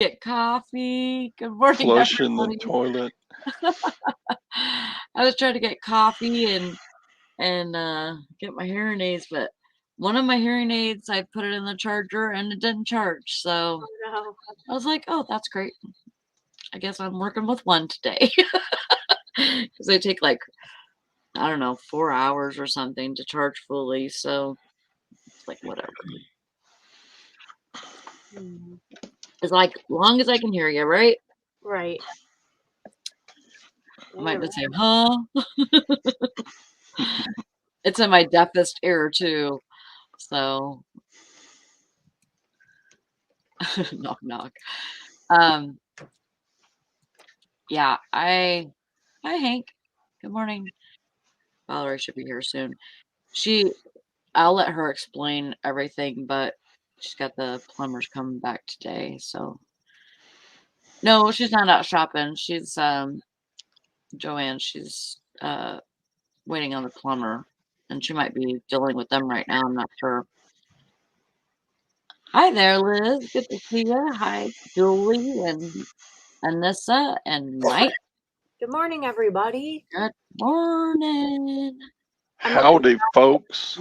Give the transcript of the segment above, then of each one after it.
get coffee. Good morning, Flush in the everybody. toilet. I was trying to get coffee and get my hearing aids, but one of my hearing aids, I put it in the charger and it didn't charge. So Oh, no. I was like, oh, that's great. I guess I'm working with one today because they take like, I don't know, 4 hours or something to charge fully. So it's like, whatever. It's like, long as I can hear you, right? Right. I might just say, huh? It's in my deafest ear too. So knock knock. Um yeah, hi Hank. Good morning. Valerie should be here soon. I'll let her explain everything, but she's got the plumbers coming back today, so no, she's not out shopping. She's Joanne, she's waiting on the plumber and she might be dealing with them right now. I'm not sure. Hi there, Liz. Good to see you. Hi, Julie and Anissa and Mike. Good morning, everybody. Good morning. Howdy, folks.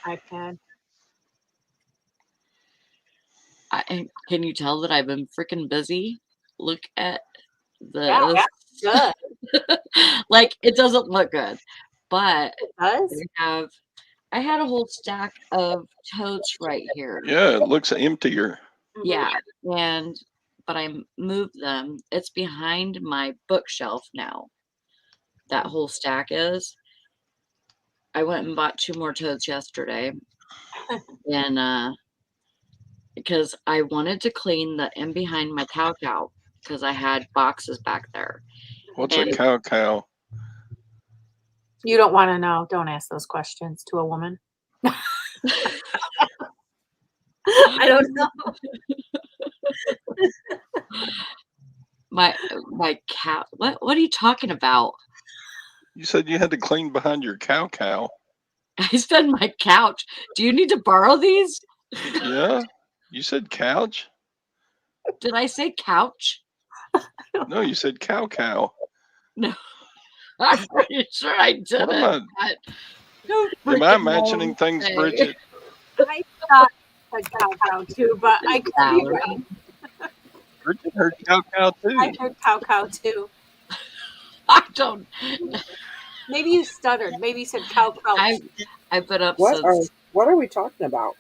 iPad. Can you tell that I've been freaking busy? Look at Yeah, this. that's good. Like, it doesn't look good, but It does. I had a whole stack of totes right here. Yeah, it looks emptier. Yeah, but I moved them. It's behind my bookshelf now. That whole stack is. I went and bought 2 more totes yesterday, and because I wanted to clean the in behind my cow because I had boxes back there. What's And a cow? You don't want to know. Don't ask those questions to a woman. I don't know. my cow. What are you talking about? You said you had to clean behind your cow. I said my couch. Do you need to borrow these? Yeah, you said couch. Did I say couch? No, you said cow. No, I'm pretty sure I didn't. Am I imagining things, Bridget? I thought I said cow too, but I could be wrong. Bridget heard cow too. I heard cow too. I don't. Maybe you stuttered. Maybe you said cow. I've been up What since. What are we talking about?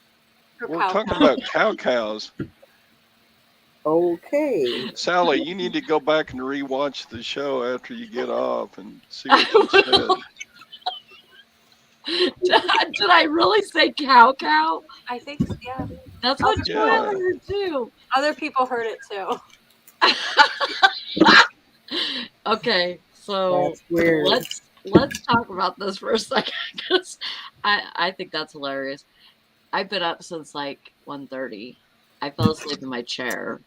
We're talking about cows. Okay. Sally, you need to go back and rewatch the show after you get off and see what you said. Did I really say cow? I think, yeah. That's what Joanne heard too. Other people heard it too. Okay, so That's weird. let's talk about this for a second because I think that's hilarious. I've been up since like 1:30. I fell asleep in my chair.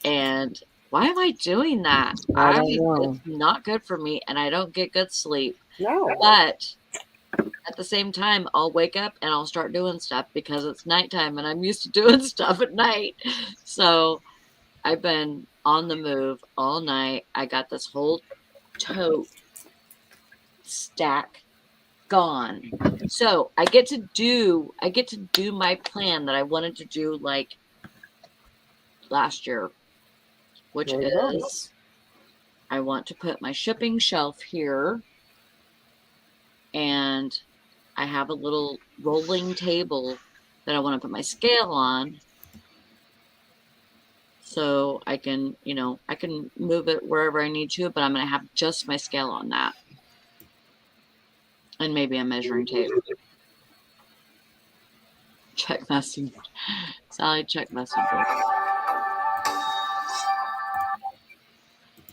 And why am I doing that? I don't know. It's not good for me and I don't get good sleep. No. But at the same time, I'll wake up and I'll start doing stuff because it's nighttime and I'm used to doing stuff at night. So I've been on the move all night. I got this whole tote stack gone. So I get to do my plan that I wanted to do like last year, which is I want to put my shipping shelf here, and I have a little rolling table that I want to put my scale on, so I can move it wherever I need to, but I'm going to have just my scale on that, and maybe a measuring tape. Check messenger. Sally, check messenger.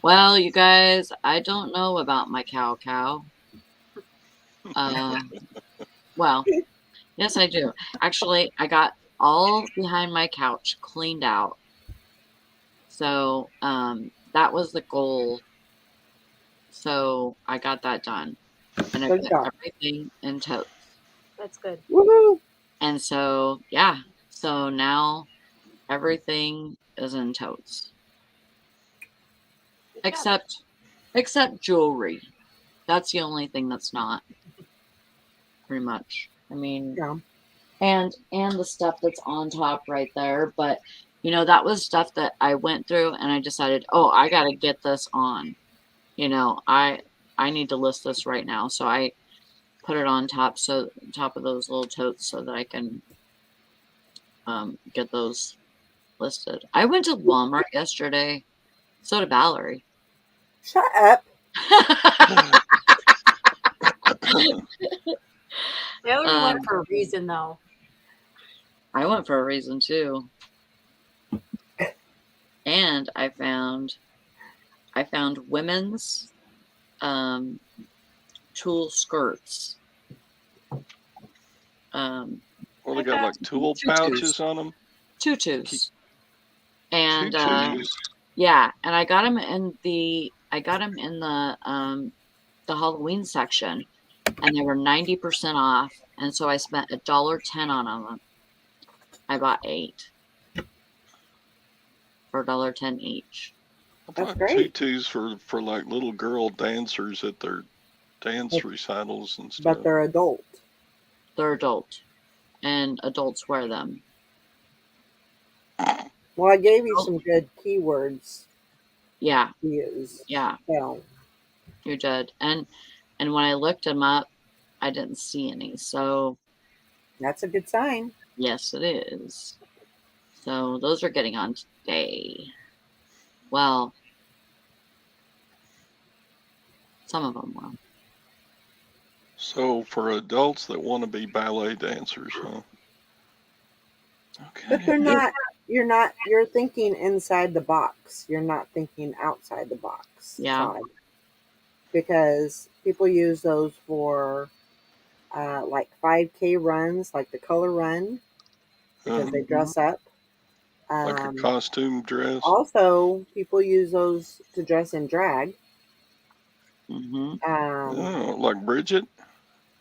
Well, you guys, I don't know about my cow. Well, yes, I do. Actually, I got all behind my couch cleaned out. So that was the goal. So I got that done. And I put everything in totes. That's good. Woohoo! And so, yeah. So now everything is in totes. Except jewelry. That's the only thing that's not. Pretty much. I mean, Yeah. and the stuff that's on top right there, but that was stuff that I went through and I decided, oh, I got to get this on. I need to list this right now, so I put it on top of those little totes so that I can get those listed. I went to Walmart yesterday. So did Valerie. Shut up. Valerie went for a reason, though. I went for a reason too. And I found women's tulle skirts. Well, they got like tool pouches on them. Tutus. And Tutus. yeah, and I got them in the Halloween section, and they were 90% off, and so I spent $1.10 on them. I bought 8 for $1.10 each. I That's thought great. tutus for like little girl dancers at their dance recitals and stuff. But they're adult. They're adult, and adults wear them. Well, I gave you some good keywords Yeah, to use. yeah, So, you did. And when I looked them up, I didn't see any. So that's a good sign. yes, it is. So those are getting on today. Well, some of them will. So for adults that want to be ballet dancers, huh? But Okay. they're not. You're thinking inside the box. You're not thinking outside the box. Yeah. Todd. Because people use those for like 5K runs, like the color run, because they dress up. Like a costume dress. Also, people use those to dress in drag. Oh, like Bridget?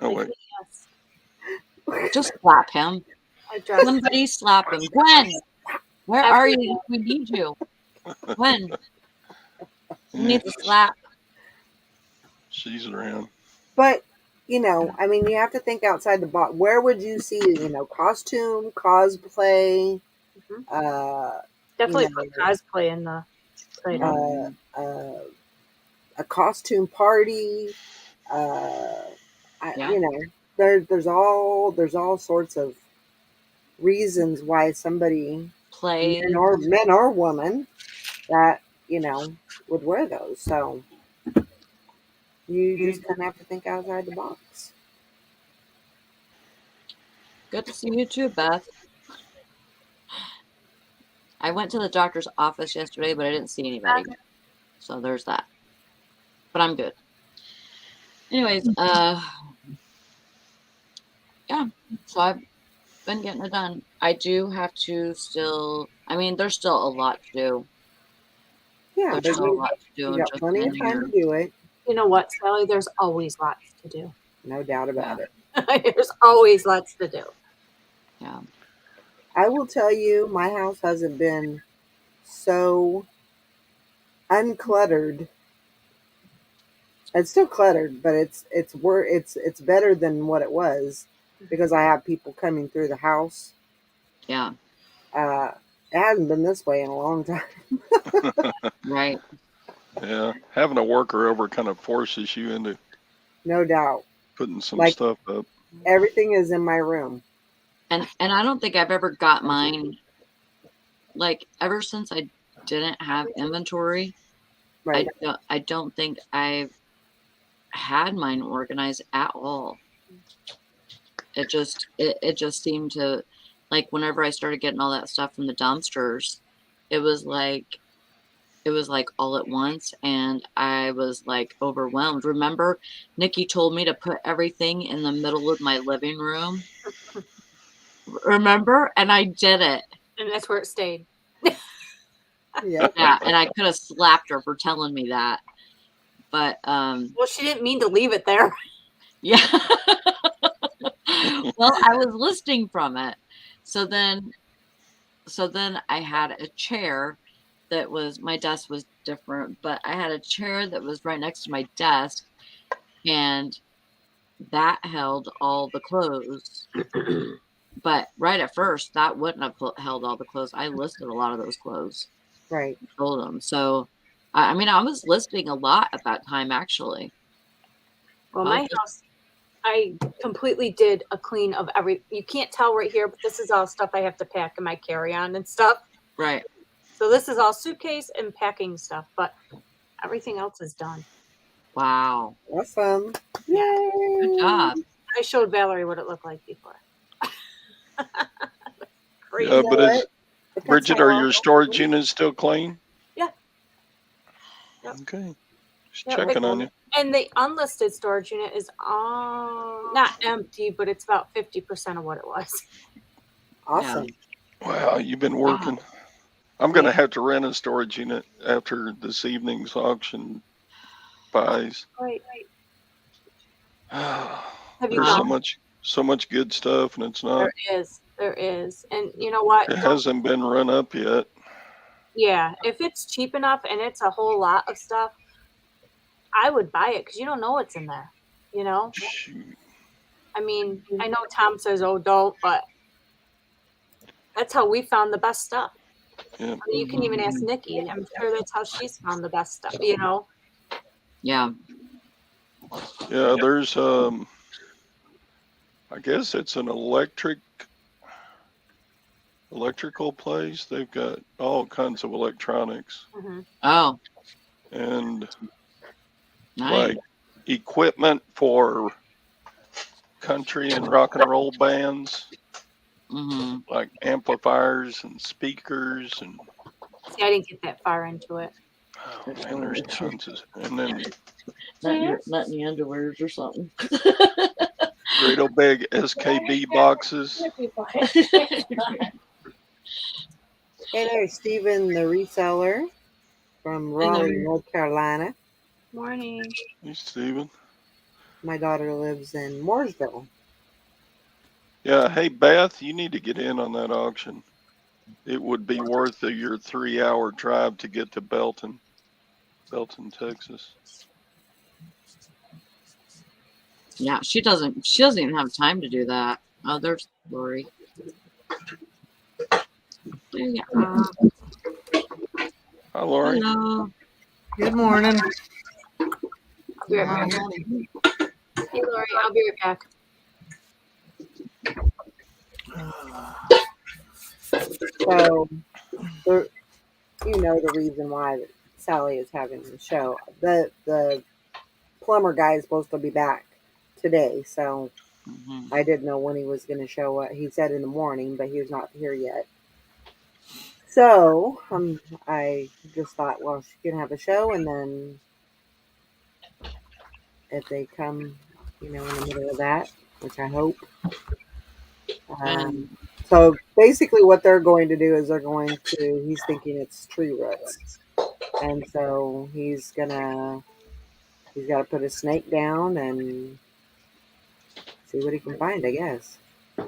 Oh, wait. Just slap him. Somebody slap him. Gwen, where are you? We need you. Gwen, you need to slap. She's around. But, I mean, you have to think outside the box. Where would you see, costume, cosplay? Definitely put cosplay in the title. A costume party. Yeah. There's all sorts of reasons why somebody, Play. men or women, that would wear those. So you just kind of have to think outside the box. Good to see you too, Beth. I went to the doctor's office yesterday, but I didn't see anybody. So there's that. But I'm good. Anyways, yeah. So I've been getting it done. I do have to still. I mean, there's still a lot to do. Yeah, There's still a lot to do. you got plenty of time to do it. You know what, Sally? There's always lots to do. No doubt about it. There's always lots to do. Yeah. I will tell you, my house hasn't been so uncluttered. It's still cluttered, but it's better than what it was because I have people coming through the house. Yeah. It hasn't been this way in a long time. Right. Yeah. Having a worker over kind of forces you into No doubt. putting some Like, stuff up. Everything is in my room. And I don't think I've ever got mine, like, ever since I didn't have inventory. Right. I don't think I've had mine organized at all. It just seemed to, like, whenever I started getting all that stuff from the dumpsters, it was like all at once, and I was like overwhelmed. Remember, Nikki told me to put everything in the middle of my living room. Remember? And I did it. And that's where it stayed. Yeah. Yeah, and I could have slapped her for telling me that. But well, she didn't mean to leave it there. Yeah. Well, I was listening from it. So then so then I had a chair that was my desk was different, but I had a chair that was right next to my desk, and that held all the clothes. But right at first, that wouldn't have held all the clothes. I listed a lot of those clothes, Right. sold them. So, I mean, I was listing a lot at that time, actually. Well, I was my house, I completely did a clean of you can't tell right here, but this is all stuff I have to pack in my carry-on and stuff. right. So this is all suitcase and packing stuff, but everything else is done. Wow. Awesome. Yeah. Good job. I showed Valerie what it looked like before. Crazy. Yeah, You know but what? Depends Bridget, how are long your storage units still clean? Yeah. Yep. Okay. Just Yep. checking on you. And the unlisted storage unit is not empty, but it's about 50% of what it was. Awesome. Wow, you've been working. I'm going to have to rent a storage unit after this evening's auction buys. Right. Have you There's found? so much good stuff, and it's not. There is. And you know what? It hasn't been run up yet. Yeah, if it's cheap enough and it's a whole lot of stuff, I would buy it because you don't know what's in there. You know? Shoot. I mean, I know Tom says, "Oh, don't," but that's how we found the best stuff. Yeah. I mean, you can even ask Nikki. I'm sure that's how she's found the best stuff. You know? Yeah. Yeah, there's I guess it's an electrical place. They've got all kinds of electronics Mm-hmm. Oh, and nice. like equipment for country and rock and roll bands, Mm-hmm. like amplifiers and speakers and See, I didn't get that far into it. oh man, there's tons of, and then Not in the underwears or something. great old big SKB boxes. Hey there, Stephen, the reseller from Raleigh, North Carolina. Morning. Hey, Steven. My daughter lives in Mooresville. Yeah, hey Beth, you need to get in on that auction. It would be worth your 3-hour drive to get to Belton, Texas. Yeah, she doesn't even have time to do that. Oh, there's Lori. There you are. Hi, Lori. Hello. Good morning. I'll be right back. Hey, Lori, I'll be right back. So, you know the reason why Sally is having the show. The plumber guy is supposed to be back today, so Mm-hmm. I didn't know when he was going to show up. He said in the morning, but he was not here yet. So I just thought, well, she can have a show, and then if they come, in the middle of that, which I hope. And So basically, what they're going to do is he's thinking it's tree roots, and so he's got to put a snake down and see what he can find, I guess. I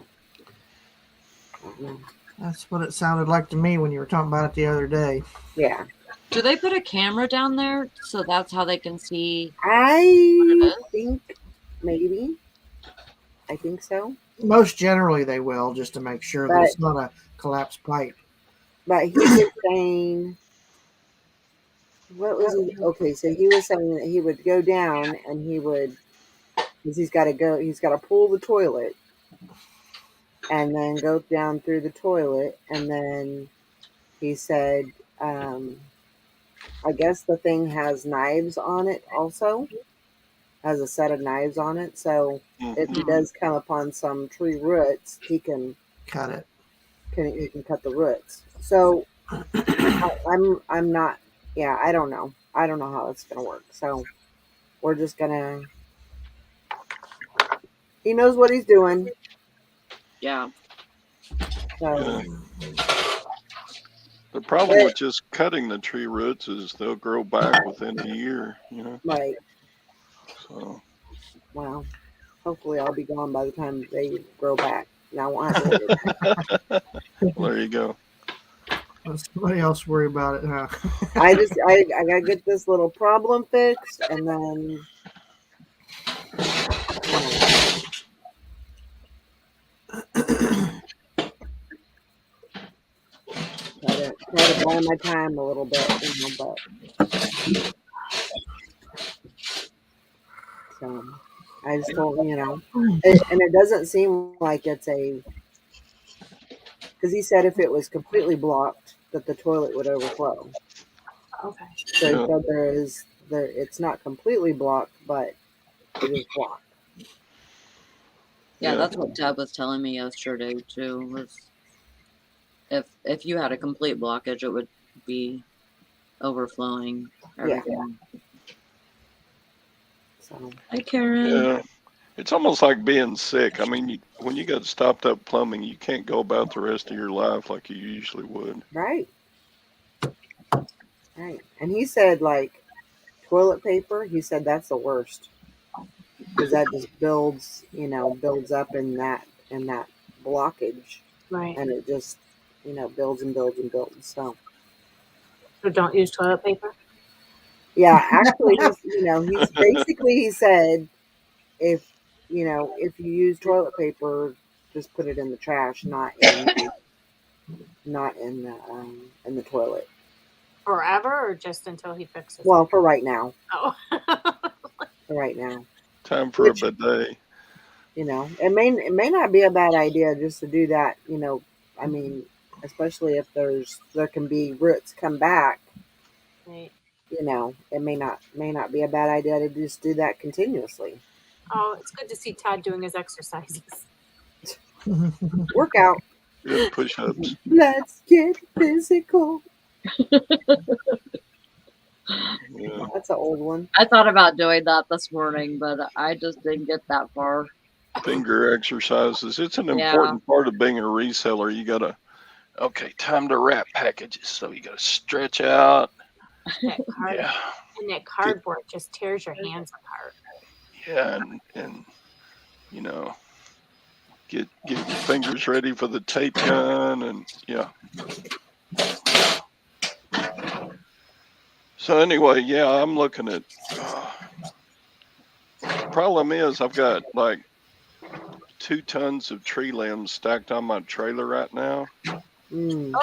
don't know. That's what it sounded like to me when you were talking about it the other day. Yeah, do they put a camera down there so that's how they can see? I think maybe. I think so. Most generally, they will just to make sure that it's not a collapsed pipe. But he was saying, what was he? Okay, so he was saying that he would go down and because he's got to pull the toilet and then go down through the toilet. And then he said, I guess the thing has knives on it also, has a set of knives on it. So if he does come upon some tree roots, he can Cut it. he can cut the roots. So I'm not, yeah, I don't know. I don't know how it's going to work. So we're just going to, he knows what he's doing. Yeah. So The problem with just cutting the tree roots is they'll grow back within a year, right. So Well, hopefully I'll be gone by the time they grow back. And I won't have to worry about it. there you go. Let somebody else worry about it, huh? I gotta get this little problem fixed, and then you know, try to buy my time a little bit, but so I just told and it doesn't seem like it's because he said if it was completely blocked that the toilet would overflow. Okay. So he Yeah. said it's not completely blocked, but it is blocked. Yeah, Yeah. that's what Deb was telling me yesterday too, was if you had a complete blockage, it would be overflowing Yeah. everything. So Hi, Karen. Yeah. It's almost like being sick. I mean, when you got stopped up plumbing, you can't go about the rest of your life like you usually would. right. And he said like toilet paper. He said that's the worst because that just builds up in that blockage, Right. and it just builds and builds and builds. So So don't use toilet paper. yeah, actually, he's basically he said if if you use toilet paper, just put it in the trash, not in the toilet. Forever or just until he fixes Well, it? for right now, Oh. for right now, Time for which a bidet. it may not be a bad idea just to do that. I mean, especially if there can be roots come back. Right. It may not be a bad idea to just do that continuously. Oh, it's good to see Todd doing his exercises. Workout. Good push-ups. Let's get physical. Yeah. That's an old one. I thought about doing that this morning, but I just didn't get that far. Finger exercises. It's an Yeah. important part of being a reseller. You gotta, okay, time to wrap packages. So you gotta stretch out. That card Yeah. and that cardboard just tears your hands apart. Yeah. And you know, get your fingers ready for the tape gun, and yeah. So anyway, yeah, I'm looking at. Problem is, I've got like 2 tons of tree limbs stacked on my trailer right now, Mm.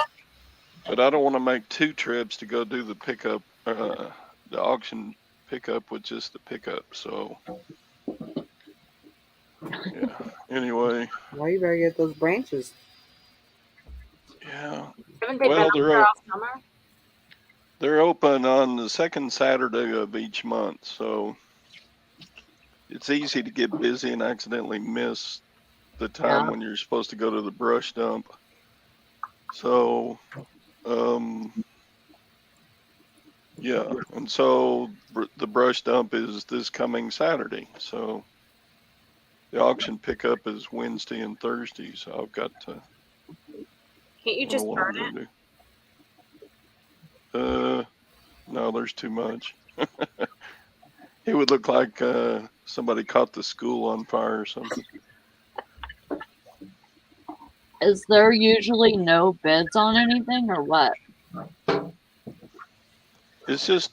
but I don't want to make 2 trips to go do the pickup, the auction pickup with just the pickup. So yeah. Anyway, Well, you better get those branches. yeah. Haven't they Well, been up all summer? they're open on the second Saturday of each month, so it's easy to get busy and accidentally miss the time Yeah. when you're supposed to go to the brush dump. So, yeah, and so the brush dump is this coming Saturday. So the auction pickup is Wednesday and Thursday. So I've got to. Can't you I don't know just what burn I'm it? gonna do. No, there's too much. It would look like somebody caught the school on fire or something. Is there usually no bids on anything or what? It's just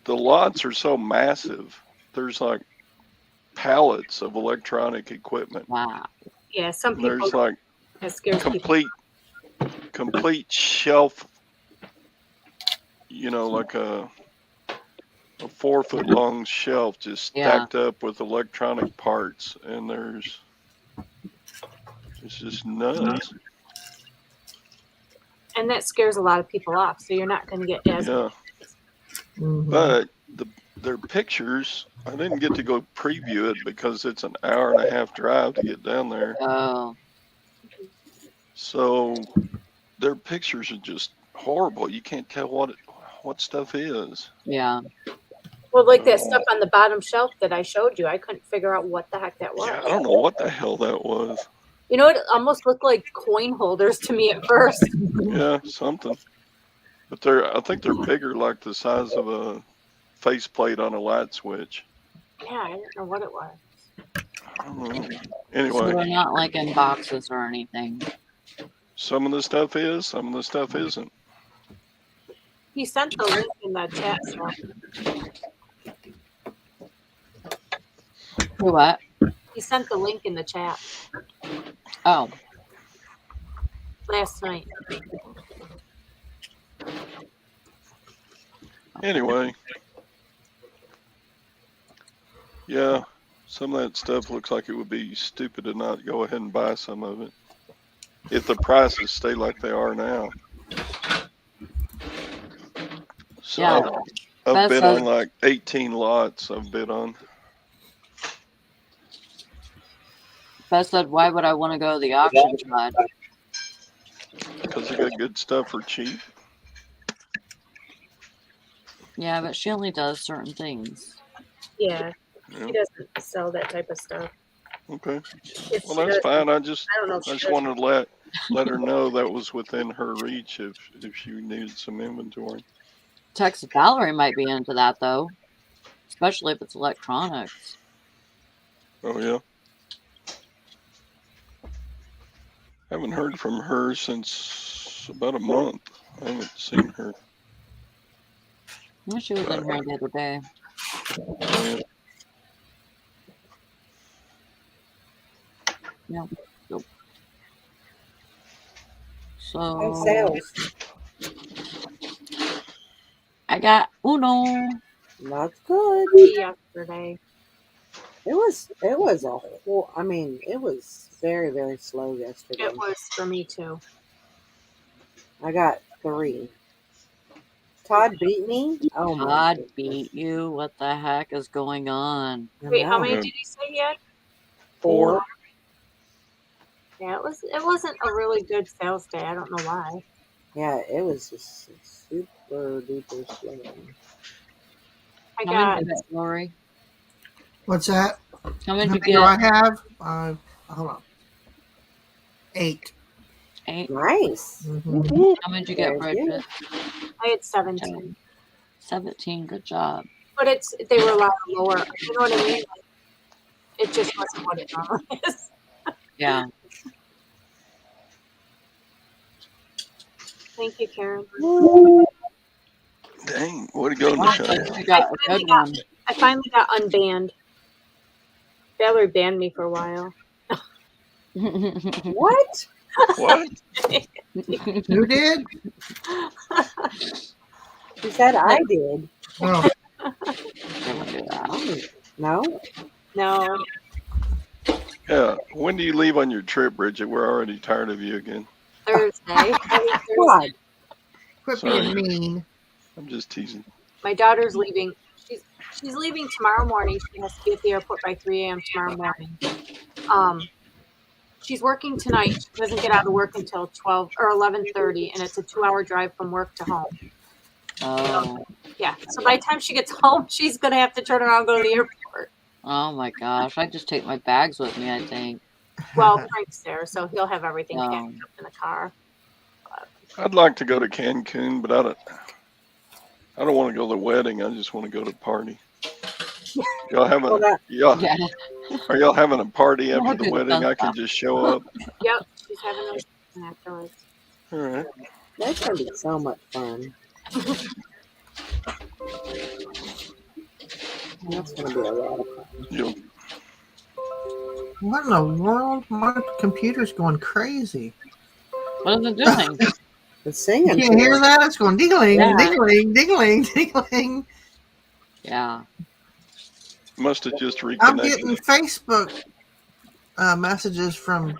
the lots are so massive. There's like pallets of electronic equipment. Wow. Yeah, some And people there's like that scares people. complete shelf, like a 4-foot long shelf just Yeah. stacked up with electronic parts, and it's just nuts. And that scares a lot of people off, so you're not going to get as Yeah. Mhm. But their pictures, I didn't get to go preview it because it's an hour and a half drive to get down there. Oh. So their pictures are just horrible. You can't tell what stuff is. Yeah. well, like that stuff on the bottom shelf that I showed you. I couldn't figure out what the heck that was. Yeah, I don't know what the hell that was. You know, it almost looked like coin holders to me at first. Yeah, something. But I think they're bigger, like the size of a faceplate on a light switch. Yeah, I didn't know what it was. I don't know. So Anyway, they're not like in boxes or anything. Some of the stuff is, some of the stuff isn't. He sent the link in the chat. Who what? He sent the link in the chat Oh, last night. Anyway. Yeah, some of that stuff looks like it would be stupid to not go ahead and buy some of it. If the prices stay like they are now. So yeah. I've Beth bid says- on like 18 lots I've bid on. Beth said, "Why would I want to go to the auction side?" Because they got good stuff for cheap. Yeah, but she only does certain things. Yeah, Yeah. she doesn't sell that type of stuff. Okay. If Well, she that's does, fine. I I don't know. If I she just does. wanted to let her know that was within her reach if she needed some inventory. Texas Valerie might be into that though, especially if it's electronics. Oh yeah. Haven't heard from her since about a month. I haven't seen her. Well, she was in here the other day. Yeah. Yeah. Nope. How's So sales? I got Uno. That's good. Yesterday. It was a whole. I mean, it was very, very slow yesterday. It was for me too. I got 3. Todd beat me. Oh my! Todd goodness. beat you. What the heck is going on? I Wait, how know. many Yeah. did he say he had? 4. Yeah, it wasn't a really good sales day. I don't know why. Yeah, it was just super duper slow. I How got many did you get, Lori? What's that? How How many many did you do I get? have? Hold on. 8. 8. Nice. Mhm. How many did you get, Very good. Bridget? I had 17, 10. 17. Good job. but they were a lot lower. You know what I mean? Like, it just wasn't what it normally is. Yeah. Thank you, Karen. Dang, way to go, Wow, Michelle. you got a good one. I finally got unbanned. Valerie banned me for a while. What? What? Who did? She said I did. Oh, Don't do that. No. No, Yeah. When do you leave on your trip, Bridget? We're already tired of you again. Thursday. I leave Thursday. God. quit Sorry. being mean. I'm just teasing. My daughter's leaving. She's leaving tomorrow morning. She has to be at the airport by 3 a.m. tomorrow morning. She's working tonight. She doesn't get out of work until 12 or 11:30, and it's a 2-hour drive from work to home. Oh. Yeah. So by the time she gets home, she's gonna have to turn around and go to the airport. Oh my gosh. I just take my bags with me, I think. Well, Frank's there, so he'll have everything packed Oh. up in the car. I'd like to go to Cancun, but I don't want to go to the wedding. I just want to go to the party. Y'all having Well, that, y'all Yeah. are y'all having a party We'll after the do wedding? I can stuff. just show up. Yep. She's having a reception afterwards. All right. that's gonna be so much fun. That's gonna be a lot of fun. You'll, What in the world? My computer's going crazy. What is it doing? The You singing. can't hear that? It's going ding-a-ling, Yeah. ding-a-ling, ding-a-ling, ding-a-ling. Yeah. must have just I'm reconnected. getting Facebook messages from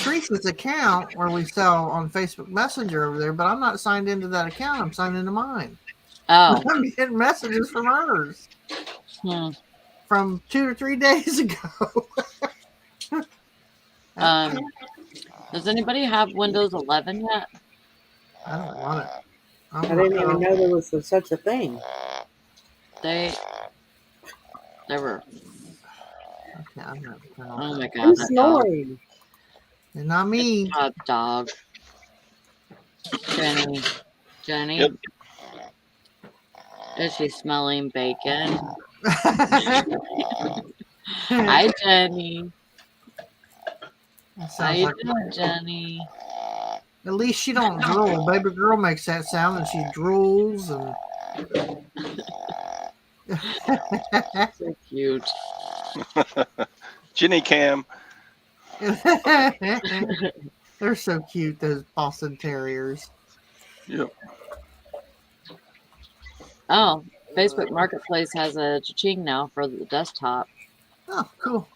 Teresa's account where we sell on Facebook Messenger over there, but I'm not signed into that account. I'm signed into mine. Oh. I'm getting messages from hers Hmm. from 2 or 3 days ago. Does anybody have Windows 11 yet? I don't want it. I didn't even know there was such a thing. They were. Okay, I'm not turn on Oh that. my god. Who's That dog. snoring? And not me. A dog. Jenny. Jenny. Yep. Is she smelling bacon? Hi, Jenny. That How sounds you like. doing, Jenny? At least she don't drool. Baby girl makes that sound and she drools and. So cute. Jenny Cam. They're so cute, those Boston Terriers. Yep. Oh, Facebook Marketplace has a cha-ching now for the desktop. Oh, cool.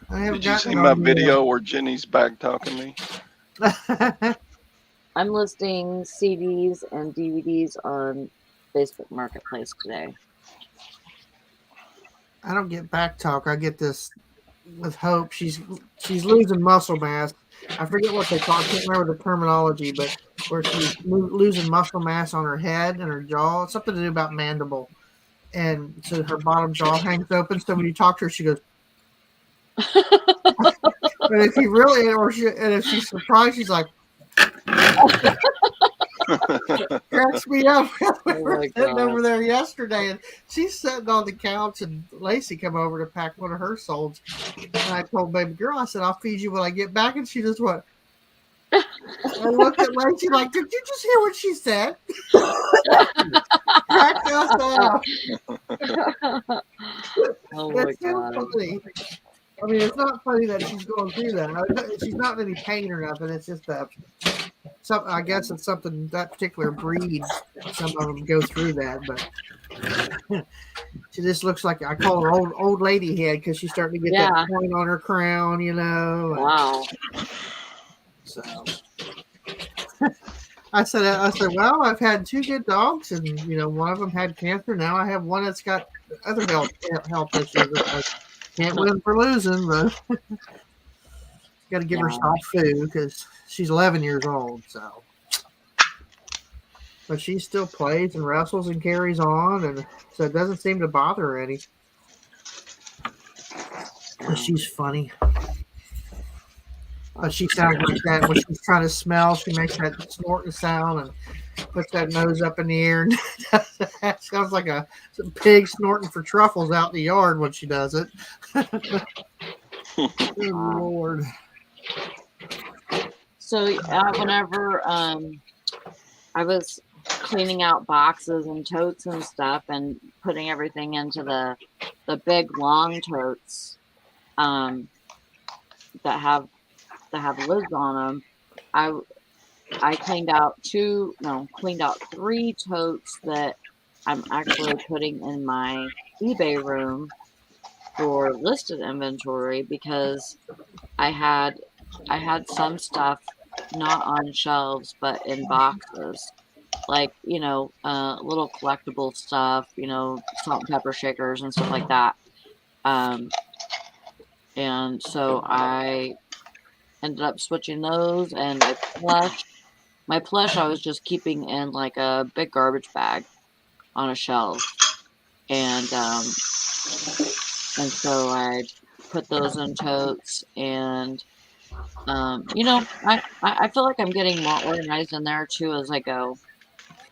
I haven't Did you see gotten it my on video where Jenny's back talking me? yet. I'm listing CDs and DVDs on Facebook Marketplace today. I don't get back talk. I get this with Hope. She's losing muscle mass. I forget what they call it. I can't remember the terminology, but where she's losing muscle mass on her head and her jaw. It's something to do about mandible. And so her bottom jaw hangs open. So when you talk to her, she goes, but if you really, and if she's surprised, she's like, cracks me up. We Oh were my sitting over God. there yesterday, and she's sitting on the couch, and Lacey come over to pack one of her solds. And I told baby girl, I said, I'll feed you when I get back. And she just went, I looked at Lacey like, did you just hear what she said? Cracked us up. Oh my It's so God. funny. I mean, it's not funny that she's going through that. She's not in any pain or nothing. It's just I guess it's something that particular breed. Some of them go through that, but she just looks like, I call her old lady head because she's starting to get Yeah. that point on her crown, you know. Wow. So I said, well, I've had two good dogs, and one of them had cancer. Now I have one that's got other health issues. I can't win for losing, but got to give her Yeah. soft food because she's 11 years old. So, but she still plays and wrestles and carries on, and so it doesn't seem to bother her any. But she's funny. But she sounds like that when she's trying to smell. She makes that snorting sound and puts that nose up in the air. And that sounds like a pig snorting for truffles out in the yard when she does it. Good Lord. So whenever I was cleaning out boxes and totes and stuff and putting everything into the big long totes that have lids on them, I cleaned out three totes that I'm actually putting in my eBay room for listed inventory because I had some stuff not on shelves but in boxes, like little collectible stuff, salt and pepper shakers and stuff like that. And so I ended up switching those, and my plush I was just keeping in like a big garbage bag on a shelf, and so I put those in totes, and I feel like I'm getting more organized in there too as I go.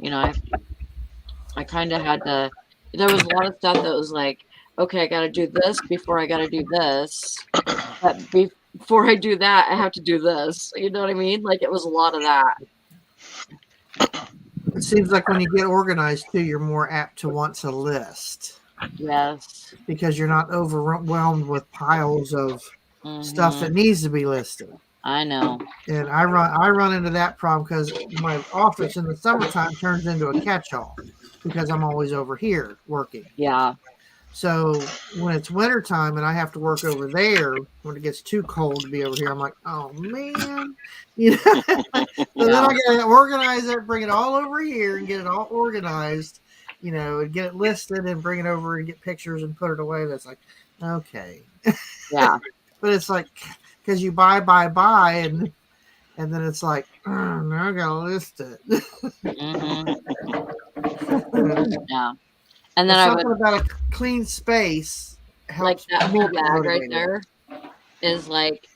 I kind of had to. There was a lot of stuff that was like, okay, I got to do this before I got to do this, but before I do that, I have to do this. You know what I mean? Like it was a lot of that. It seems like when you get organized too, you're more apt to want to list. Yes. Because you're not overwhelmed with piles of stuff that needs to be listed. I know. And I run into that problem because my office in the summertime turns into a catch-all because I'm always over here working. Yeah. So when it's wintertime and I have to work over there, when it gets too cold to be over here, I'm like, oh man, so then I gotta organize it, bring it all over here and get it all organized, and get it listed and bring it over and get pictures and put it away. That's like, okay. Yeah. But it's like, because you buy, and then it's like, now I gotta list it. Yeah. And then something about a clean space helps. Like that whole bag right there is like,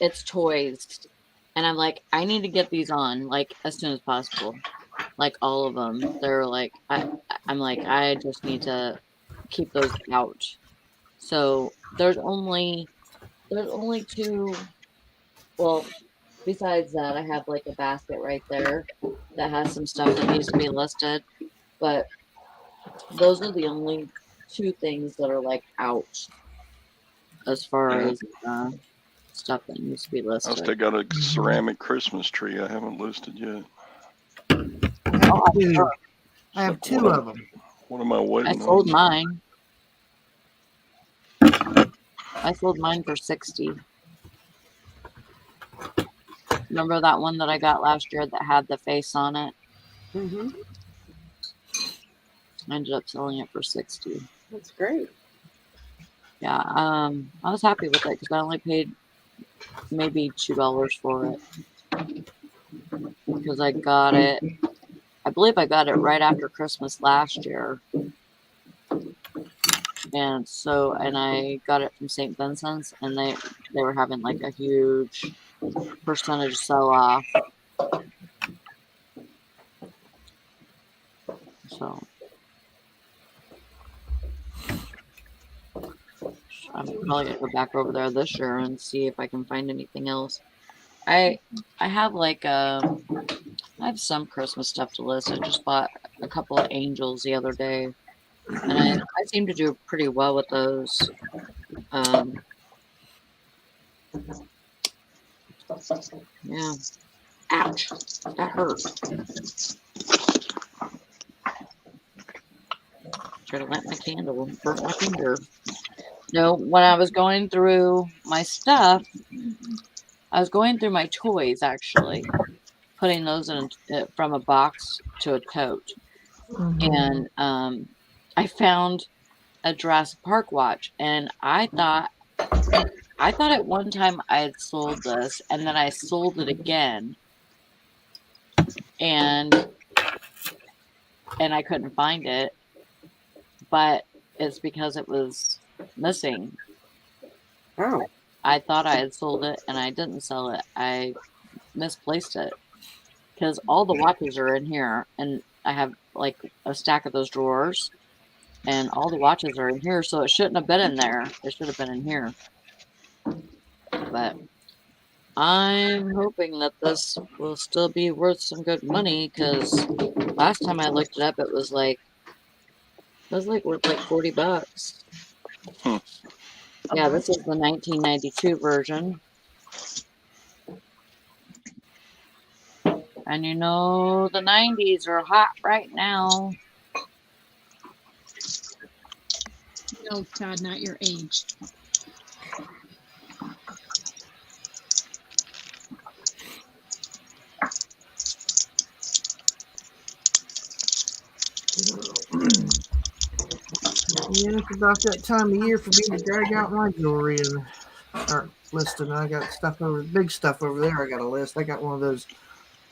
it's toys. And I'm like, I need to get these on like as soon as possible. Like all of them. They're like, I'm like, I just need to keep those out. So there's only two Well, besides that, I have like a basket right there that has some stuff that needs to be listed. But those are the only two things that are like out as far Yeah. as stuff that needs to be I listed. still got a ceramic Christmas tree I haven't listed yet. I have Oh, two. sure. I have Like, two of them. What am I I waiting sold on? mine. I sold mine for 60. Remember that one that I got last year that had the face on it? Mm-hmm. I ended up selling it for 60. That's great. Yeah, I was happy with it because I only paid maybe $2 for it because I got it. I believe I got it right after Christmas last year, and I got it from St. Vincent's, and they were having like a huge percentage sell off. So I'm probably gonna go back over there this year and see if I can find anything else. I I have like I have some Christmas stuff to list. I just bought a couple of angels the other day, and I seem to do pretty well with those. Um, yeah. Ouch, that hurt. Try to light my candle and burnt my finger. No, when I was going through my stuff, I was going through my toys actually, putting those in from a box to a tote, Mhm. and I found a Jurassic Park watch, and I thought at one time I had sold this, and then I sold it again, and I couldn't find it, but it's because it was missing. Oh, I thought I had sold it, and I didn't sell it. I misplaced it because all the watches are in here, and I have like a stack of those drawers, and all the watches are in here, so it shouldn't have been in there. It should have been in here, but I'm hoping that this will still be worth some good money because last time I looked it up, it was like worth like $40. Hmm. Yeah, this is the 1992 version, and you know the 90s are hot right now. No, Todd, not your age. Yeah, it's about that time of year for me to drag out my jewelry and start listing. I got big stuff over there. I got a list. I got one of those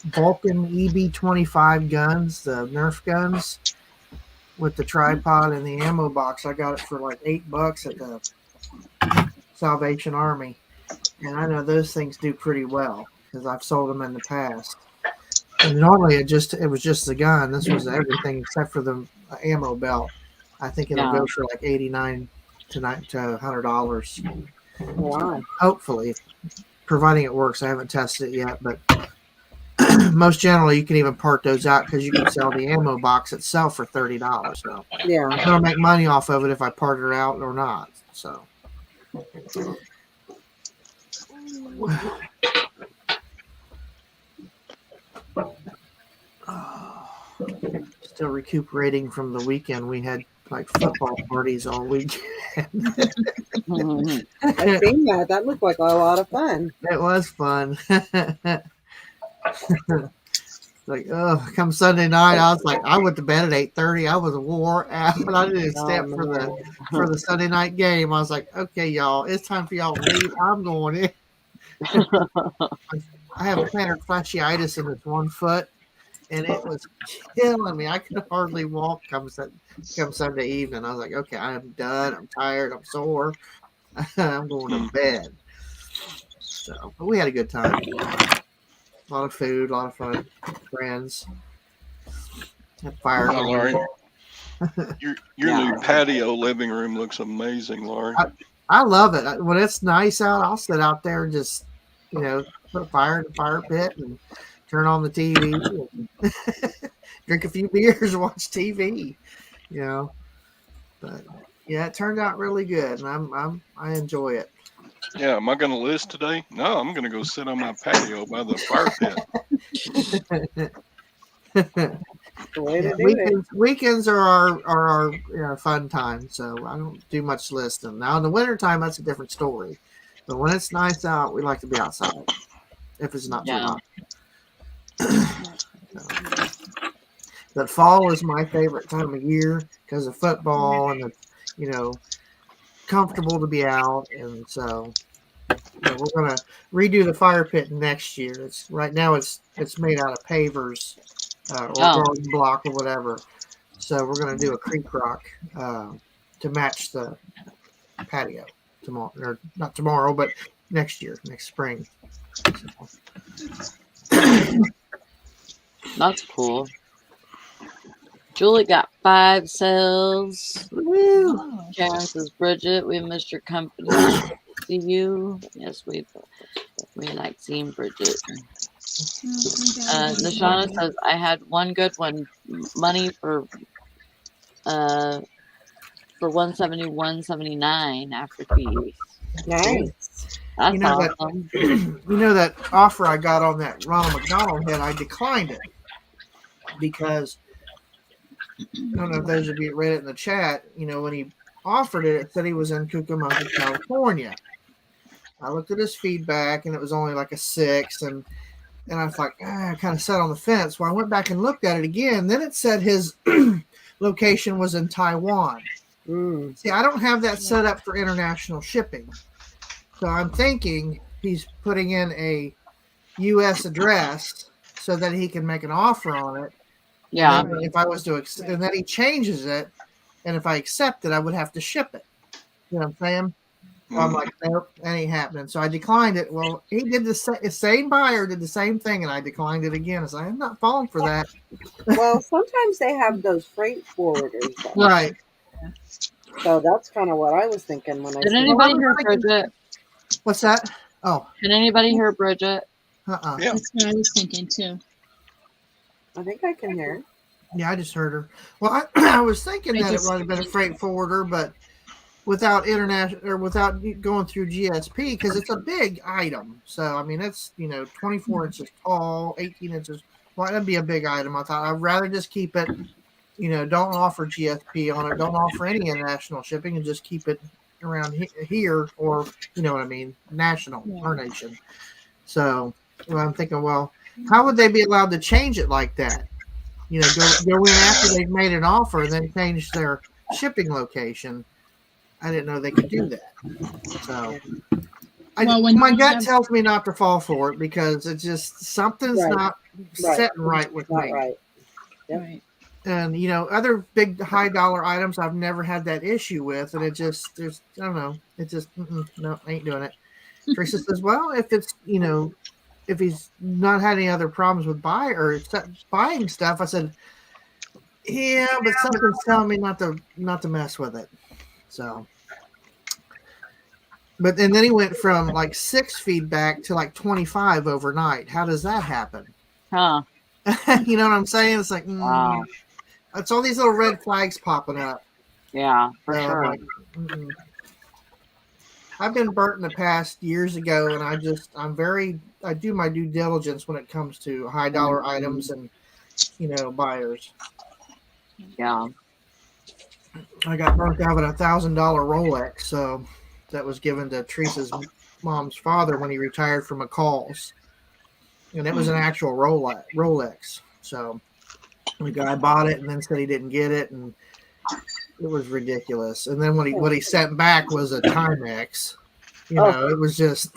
Vulcan EB-25 guns, the Nerf guns with the tripod and the ammo box. I got it for like $8 at the Salvation Army, and I know those things do pretty well because I've sold them in the past. And normally it was just the gun. This was everything except for the ammo belt. I think it'll Yeah, go for like $89 to $100. wow. Hopefully, providing it works. I haven't tested it yet, but most generally you can even part those out because you can sell the ammo box itself for $30. So Yeah. I'm gonna make money off of it if I part it out or not. So still recuperating from the weekend. We had like football parties all weekend. I've seen that. That looked like a lot of fun. It was fun. Like, oh, come Sunday night, I was like, I went to bed at 8:30. I was wore out, but I didn't stay Oh, up for man. the Sunday night game. I was like, okay, y'all, it's time for y'all to leave. I'm going in. I have plantar fasciitis in this one foot, and it was killing me. I could hardly walk come Sunday evening. I was like, okay, I'm done. I'm tired. I'm sore. I'm going to bed. So, but we had a good time. A lot of food, a lot of fun, friends. Had fire. Hi, Laurie. Your Yeah. new patio living room looks amazing, Laurie. I love it. When it's nice out, I'll sit out there and just put a fire in the fire pit and turn on the TV, and drink a few beers, and watch TV. But yeah, it turned out really good, and I enjoy it. Yeah, am I going to list today? No, I'm going to go sit on my patio by the fire pit. The way to do weekends are our fun time, so I don't do much listing. Now in the wintertime, that's a different story. But when it's nice out, we like to be outside if it's not too Yeah. hot. But fall is my favorite time of year because of football and it's comfortable to be out, and so we're gonna redo the fire pit next year. It's right now it's made out of pavers or garden block or whatever. So we're gonna do a creek rock to match the patio tomorrow, or not tomorrow, but next year, next spring. That's cool. Julie got 5 sales. Woo! Oh, Karen says, Bridget, we missed your company. See you. Yes, we like seeing Bridget. Nashana says, I had one good one. Money for 171.79 after fees. Nice. That's That awesome. that offer I got on that Ronald McDonald head, I declined it because I don't know if those of you that read it in the chat, when he offered it, it said he was in Cucamonga, California. I looked at his feedback and it was only like a 6, and I was like, I kind of sat on the fence. Well, I went back and looked at it again. Then it said his location was in Taiwan. See, I don't have that set up for international shipping. So I'm thinking he's putting in a U.S. address so that he can make an offer on it. Yeah. And if I was to, and then he changes it, and if I accept it, I would have to ship it. You know what I'm saying? So I'm like, nope, that ain't happening. So I declined it. Well, he did the same buyer did the same thing, and I declined it again. I said, I'm not falling for that. Well, sometimes they have those freight forwarders. Right. So that's kind of what I was thinking when I Did said, anybody hear Bridget? What's that? Oh. Can anybody hear Bridget? Yeah. That's what I was thinking too. I think I can hear. Yeah, I just heard her. Well, I was thinking that it might have been a freight forwarder, but without international or without going through GSP, because it's a big item. So I mean, it's 24 inches tall, 18 inches. Well, that'd be a big item. I thought I'd rather just keep it. Don't offer GSP on it. Don't offer any international shipping, and just keep it around here, or what I mean, national, our nation. So I'm thinking, well, how would they be allowed to change it like that? Go in after they've made an offer and then change their shipping location. I didn't know they could do that. So my gut tells me not to fall for it because it's just something's not sitting right with me. Right. Yep. Right. And other big high dollar items I've never had that issue with, and I don't know, it just no, I ain't doing it. Teresa says, well, if it's if he's not had any other problems with buying stuff, I said, yeah, but something's telling me not to mess with it. So, but and then he went from like 6 feedback to like 25 overnight. How does that happen? Huh? You know what I'm saying? It's like, Wow. It's all these little red flags popping up. Yeah, for sure. I've been burnt in the past years ago, and I do my due diligence when it comes to high dollar items and buyers. Yeah. I got burnt out with a $1,000 Rolex, so that was given to Teresa's mom's father when he retired from McCall's, and it was an actual Rolex. So the guy bought it and then said he didn't get it, and it was ridiculous. And then what he sent back was a Timex. It was just.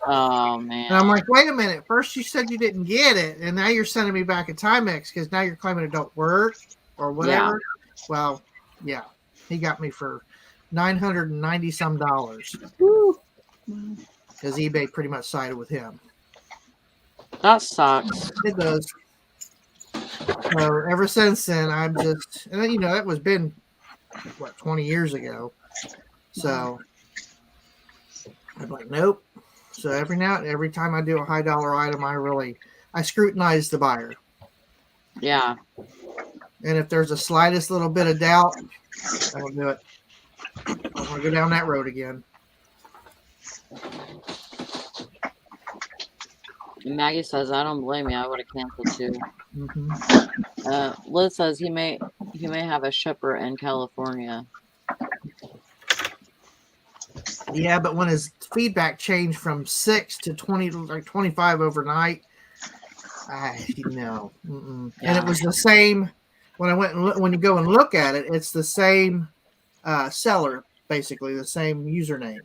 Oh man. And I'm like, wait a minute. First you said you didn't get it, and now you're sending me back a Timex because now you're claiming it don't work or whatever. Yeah. Well, yeah, he got me for $990 some because eBay pretty much sided with him. That sucks. It does. So ever since then, I'm just, and then, that was been 20 years ago. So I'm like, nope. So every time I do a high dollar item, I scrutinize the buyer. Yeah. And if there's the slightest little bit of doubt, I don't do it. I don't want to go down that road again. Maggie says, I don't blame you. I would have canceled too. Mm-hmm. Liz says he may have a shipper in California. Yeah, but when his feedback changed from 6 to 20, like 25 overnight, no. And it was the same when I went and when you go and look at it, it's the same seller, basically the same username.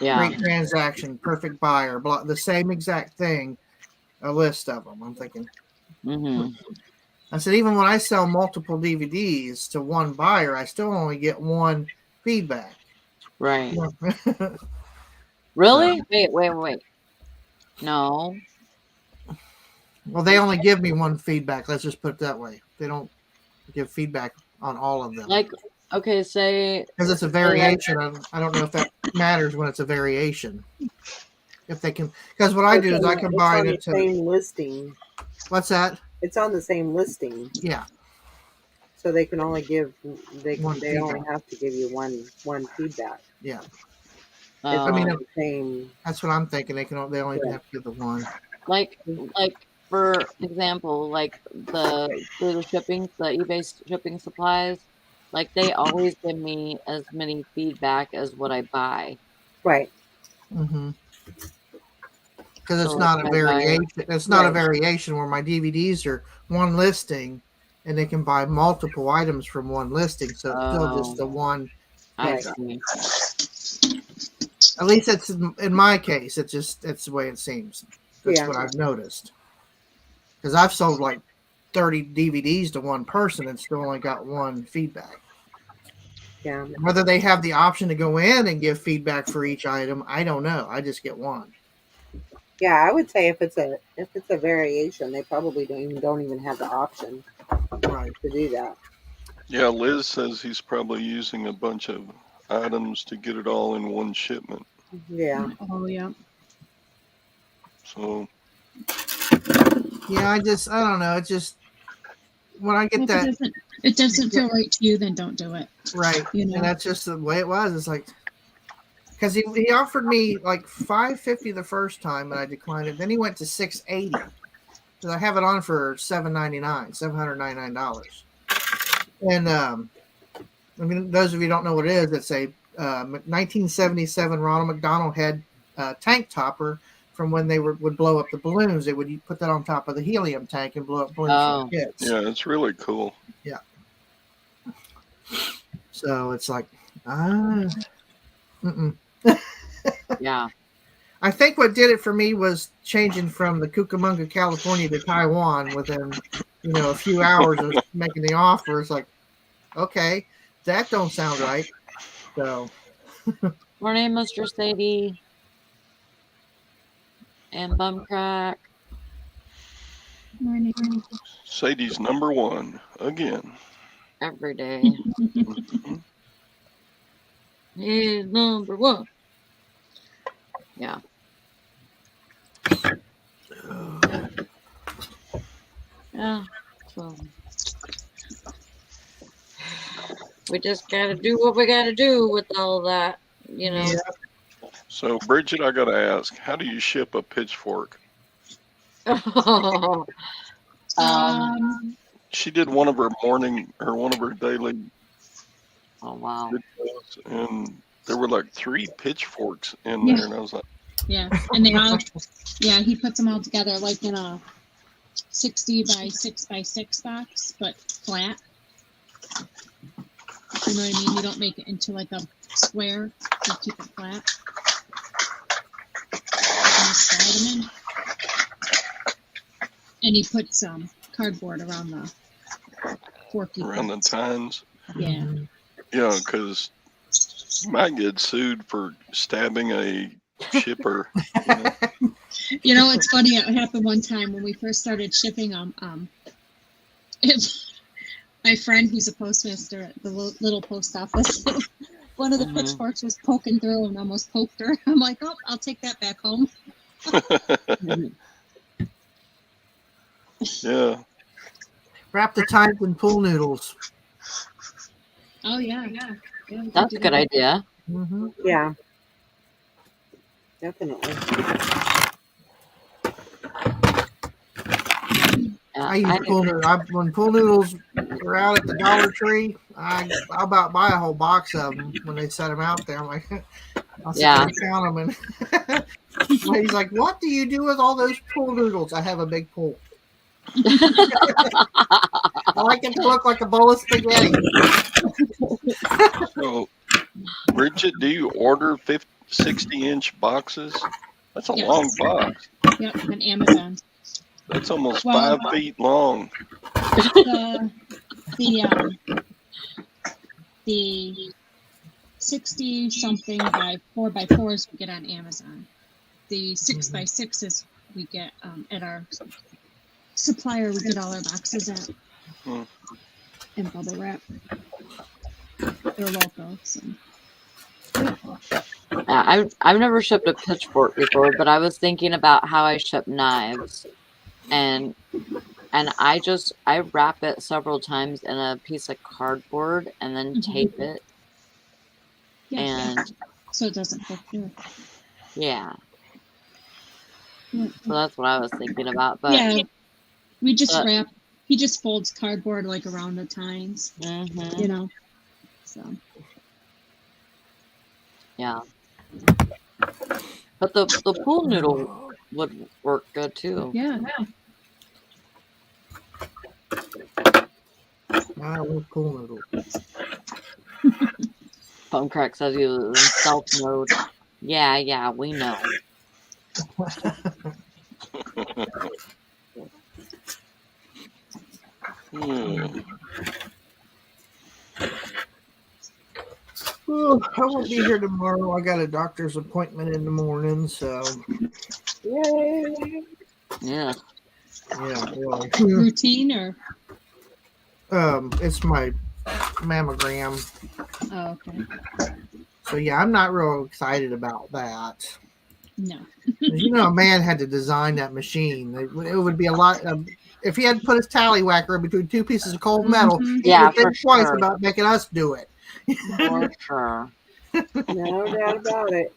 Yeah. Great transaction, perfect buyer, the same exact thing. A list of them. I'm thinking. Mm-hmm. I said, even when I sell multiple DVDs to one buyer, I still only get one feedback. Right. Really? Wait. No. Well, they only give me one feedback. Let's just put it that way. They don't give feedback on all of them. Like, okay, say because it's a variation. I don't know if that matters when it's a variation. If they can, because what I do is I combine it to the same listing. What's that? It's on the same listing. Yeah. So they can only give they Feedback. only have to give you one feedback. Yeah. I mean, the same. That's what I'm thinking. They only have to give the one. Like for example, like through the shipping, the eBay shipping supplies, like they always give me as many feedback as what I buy. Right. Mm-hmm. Because it's not a variation. It's not a variation where my DVDs are one listing, and they can buy multiple items from one listing. So it's still just the one. I see. At least it's in my case. It's the way it seems. That's what I've noticed. Because I've sold like 30 DVDs to one person and still only got one feedback. Yeah. Whether they have the option to go in and give feedback for each item, I don't know. I just get one. Yeah, I would say if it's a variation, they probably don't even have the option to do that. Yeah, Liz says he's probably using a bunch of items to get it all in one shipment. Yeah. Oh yeah. So. Yeah, I don't know. It just when I get that, it doesn't feel right to you, then don't do it. Right. You know? And that's just the way it was. It's like, because he offered me like $550 the first time, and I declined it. Then he went to $680 because I have it on for $799. And I mean, those of you who don't know what it is, it's a 1977 Ronald McDonald Head tank topper from when they would blow up the balloons. They would put that on top of the helium tank and blow up balloons for the kids. Yeah, it's really cool. Yeah. So it's like, Yeah. I think what did it for me was changing from the Cucamonga, California to Taiwan within, a few hours of making the offer. It's like, okay, that don't sound right. So. Morning, Mr. Sadie. And Bumcrack. Morning. Sadie's number one again. Every day. He's number one. Yeah. Yeah. So we just gotta do what we gotta do with all that, Yeah. So Bridget, I gotta ask, how do you ship a pitchfork? She did one of her daily. Oh wow! Videos, and there were like 3 pitchforks in there, and I was like, yeah, and they all, he puts them all together like in a 60 by 6 by 6 box, but flat. You know what I mean? You don't make it into like a square. You keep it flat. And you slide them in. And he puts some cardboard around the forky around the tines. Yeah. Yeah, because you might get sued for stabbing a shipper. You know, it's funny. It happened one time when we first started shipping them. My friend, who's a postmaster at the little post office, one of the Mhm. pitchforks was poking through and almost poked her. I'm like, oh, I'll take that back home. Yeah. Wrap the tines in pool noodles. Oh yeah, yeah. We could That's do a good that. idea. Mm-hmm. Yeah. Definitely. I use pool noodles. When pool noodles are out at the Dollar Tree, I'll about buy a whole box of them when they set them out there. I'm like, I'll sit there Yeah. and count them. And he's like, "What do you do with all those pool noodles?" I have a big pool. I like it to look like a bowl of spaghetti. So, Bridget, do you order 60-inch boxes? That's a Yes. long box. Yep, on Amazon. That's almost Well- 5 feet long. The 60 something by 4x4s we get on Amazon. The 6x6s we get at our supplier. We get all our boxes at in bubble wrap. They're local. So. I've never shipped a pitchfork before, but I was thinking about how I ship knives, and I wrap it several times in a piece of cardboard and then tape it, and so it doesn't poke through. Yeah. So that's what I was thinking about, but yeah, we just wrap. He just folds cardboard like around the tines, you know. So yeah. But the pool noodle would work good too. yeah. I love pool noodles. Phone crack says he was in stealth mode. Yeah, we know. Oh, I won't be here tomorrow. I got a doctor's appointment in the morning, so Yay. Yeah. yeah, really. Routine or It's my mammogram. oh, okay. So yeah, I'm not real excited about that. No. You know, a man had to design that machine. It would be a lot. If he had put his tallywhacker between two pieces of cold metal, he Yeah, would think for twice sure. about making us do it. For sure. No doubt about it.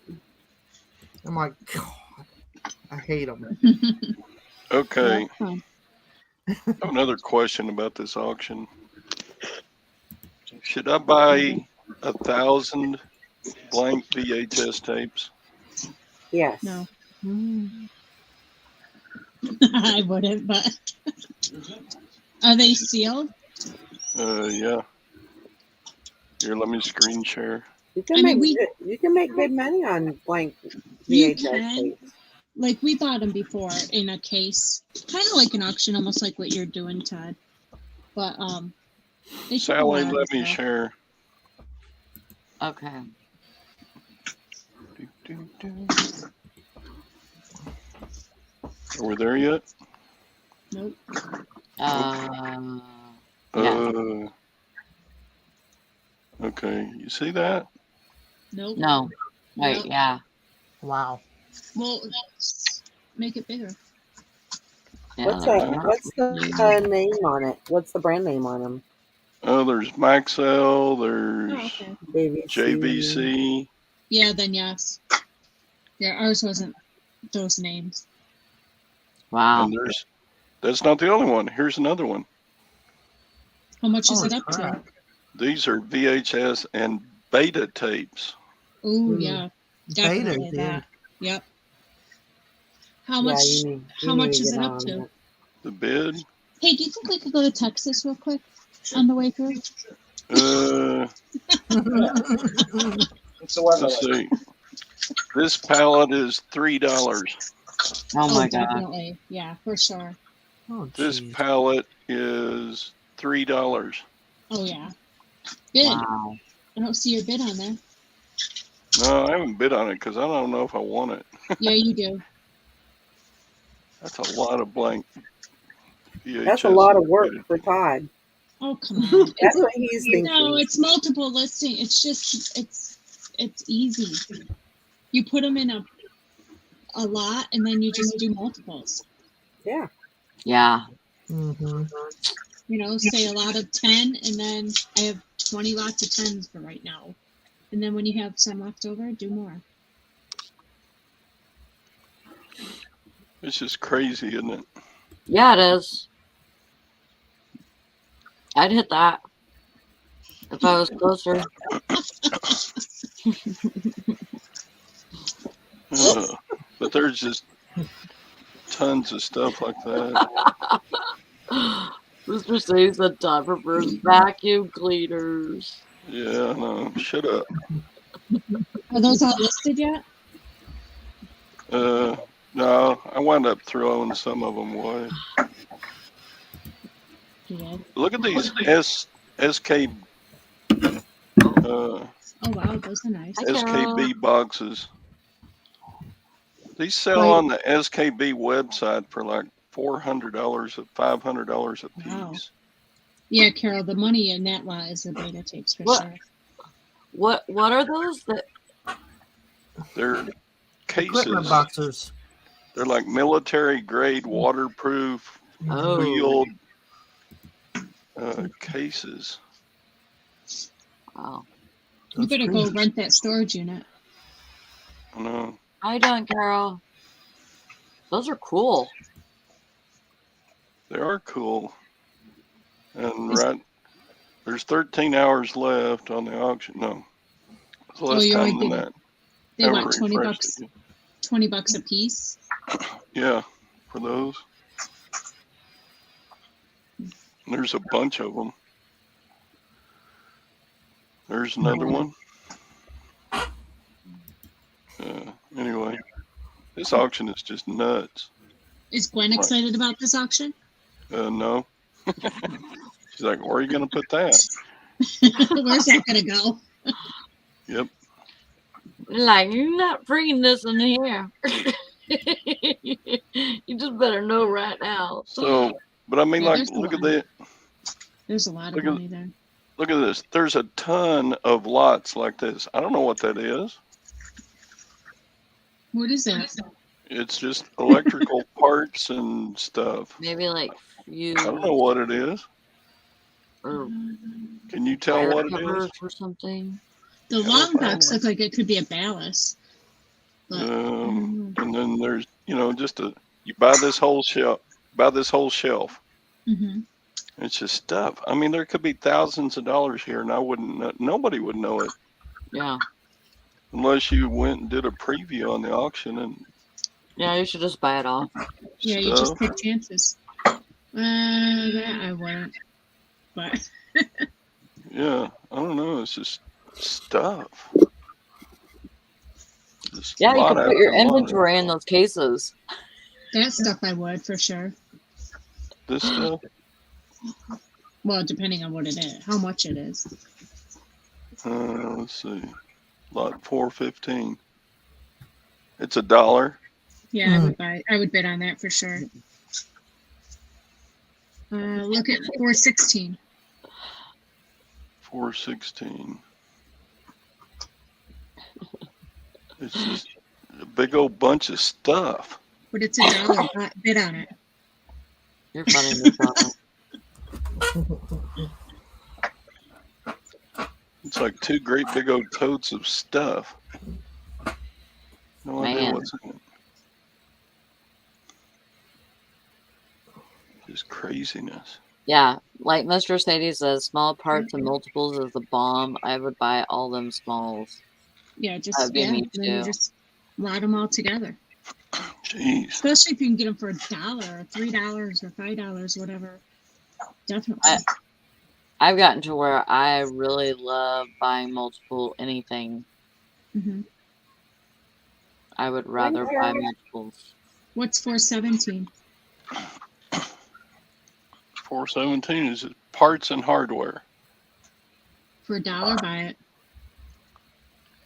I'm like, God, I hate them. Okay. Yeah. I have another question about this auction. Should I buy 1,000 blank VHS tapes? Yes. No. I wouldn't, but are they sealed? Yeah. Here, let me screen share. You can you can make good money on blank You VHS can. tapes. Like we bought them before in a case, kind of like an auction, almost like what you're doing, Todd. But they took a Sally, while let to me sell. share. Okay. Are we there yet? Nope. Yeah. Okay, you see that? Nope. No. Wait, Nope. yeah. Wow. Well, make it bigger. Yeah, What's the name on it? What's the brand name on them? Oh, there's Maxell, there's Oh, okay. JVC. Yeah, then yes. Yeah, ours wasn't those names. Wow. And that's not the only one. Here's another one. How much is it up to? These are VHS and beta tapes. Oh, yeah. Beta, Definitely yeah. that. Yep. How much is it up to? The bid? Hey, do you think we could go to Texas real quick on the way through? Let's see. This pallet is $3. Oh my God. Definitely. Yeah, for sure. Oh, This geez. pallet is $3. Oh, yeah. Bid. Wow. I don't see your bid on there. No, I haven't bid on it because I don't know if I want it. Yeah, you do. That's a lot of blank VHS. That's a lot of work for Todd. Oh, come on. That's what he's thinking. No, it's multiple listing. It's just, it's easy. You put them in a lot, and then you just do multiples. Yeah. Yeah. Mm-hmm. You know, say a lot of 10, and then I have 20 lots of 10s for right now. And then when you have some left over, do more. It's just crazy, isn't it? Yeah, it is. I'd hit that if I was closer. But there's just tons of stuff like that. Mr. C said Todd prefers vacuum cleaners. Yeah, no, shut up. Are those all listed yet? No, I wound up throwing some of them away. Yeah. Look at these SK Oh, wow, those are nice. SKB boxes. These sell Right. on the SKB website for like $400 or $500 a piece. Wow. Yeah, Carol, the money in that lot is the beta tapes for What? sure. What are those? That They're Equipment cases. boxes. They're like military grade, waterproof, Oh. wheeled cases. Wow. You That's better go crazy. rent that storage unit. I know. How you doing, Carol? Those are cool. They are cool. And Is- right, there's 13 hours left on the auction. No, it's less you only time than did- that. They Haven't want 20 refreshed bucks, it yet. 20 bucks a piece. Yeah, for those. There's a bunch of them. There's another one. Anyway, this auction is just nuts. Is Gwen excited about this auction? No. She's like, where are you going to put that? Where's that gonna go? Yep. Like, you're not bringing this in here. You just better know right now. So, but I mean, Yeah, like, there's a look at lot. that. There's a lot of Look at- money there. Look at this. There's a ton of lots like this. I don't know what that is. What is that? It's just electrical parts and stuff. Maybe like I don't know what it is. or Can you tell wire what it covers is? or something. The Yeah, long box probably. look like it could be a ballast. But And then there's, just you buy this whole shelf. mhm. It's just stuff. I mean, there could be thousands of dollars here, and nobody would know it Yeah. unless you went and did a preview on the auction and Yeah, you should just buy it all. Yeah, you just stuff. take chances. That I wouldn't. But Yeah, I don't know. It's just stuff. Just Yeah, you lot can put after your lot. inventory in those cases. that stuff I would for sure. This stuff. Well, depending on what it is, how much it is. Let's see. Lot 415. It's $1. Yeah, I would buy. I would bid on that for sure. Look at 416. 416. It's just a big old bunch of stuff. But it's $1 bid on it. You're funny, Miss Donna. It's like two great big old totes of stuff. No idea Man. what's in it. Just craziness. Yeah, like Mr. Sadie says, small parts and multiples is the bomb. I would buy all them smalls. Yeah, just That'd be yeah. me Then you too. just lot them all together. Jeez. Especially if you can get them for $1 or $3 or $5, whatever. Definitely. I've gotten to where I really love buying multiple anything. hmm I would rather buy multiples. What's 417? 417 is parts and hardware. For $1, buy it.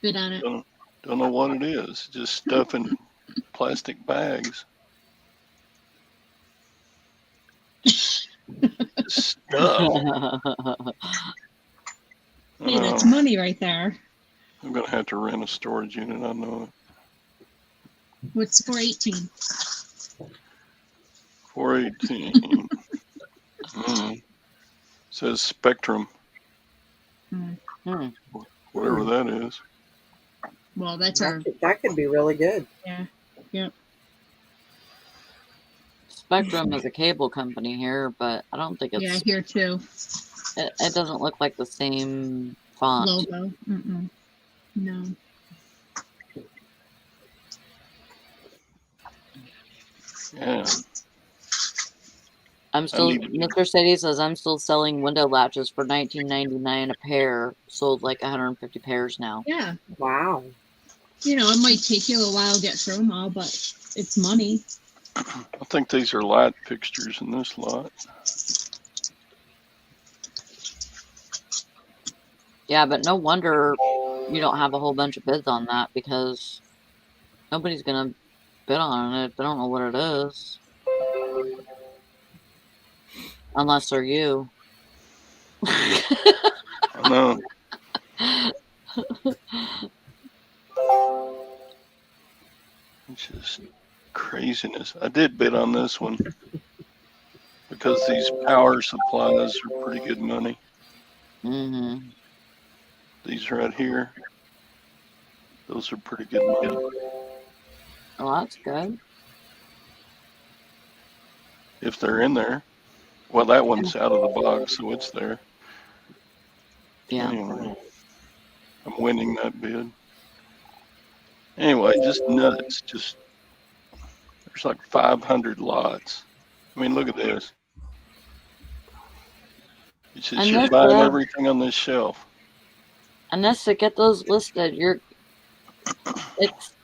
Bid on it. Don't know what it is. Just stuff in plastic bags. Stuff. Hey, that's money right there. I'm gonna have to rent a storage unit. I know it. What's 418? 418. Says Spectrum, Hmm. whatever that is. Well, that's our, That could be really good. yeah, yep. Spectrum is a cable company here, but I don't think Yeah, it's. here too. It doesn't look like the same font. Logo. Mm-mm. No. Yeah. I'm still. Mr. Sadie says I'm still selling window latches for $19.99 a pair. Sold like 150 pairs now. Yeah. Wow. You know, it might take you a while to get through them all, but it's money. I think these are light fixtures in this lot. Yeah, but no wonder you don't have a whole bunch of bids on that because nobody's gonna bid on it if they don't know what it is. Unless they're you. I know. It's just craziness. I did bid on this one because these power supplies are pretty good money. Mm-hmm. These right here, those are pretty good money. Well, that's good. If they're in there. Well, that one's out of the box, so it's there. Yeah. Anyway, I'm winning that bid. Anyway, just nuts. Just there's like 500 lots. I mean, look at this. It's just you're buying everything on this shelf. And that's to get those listed.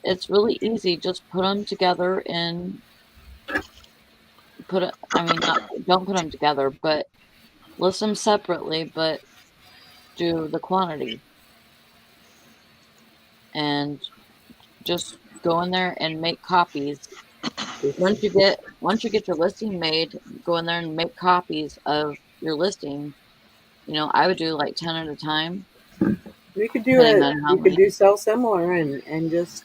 It's really easy. Just put them together and don't put them together, but list them separately, but do the quantity. And just go in there and make copies. Once you get your listing made, go in there and make copies of your listing. You know, I would do like 10 at a time. We could do it. You could do sell similar and just.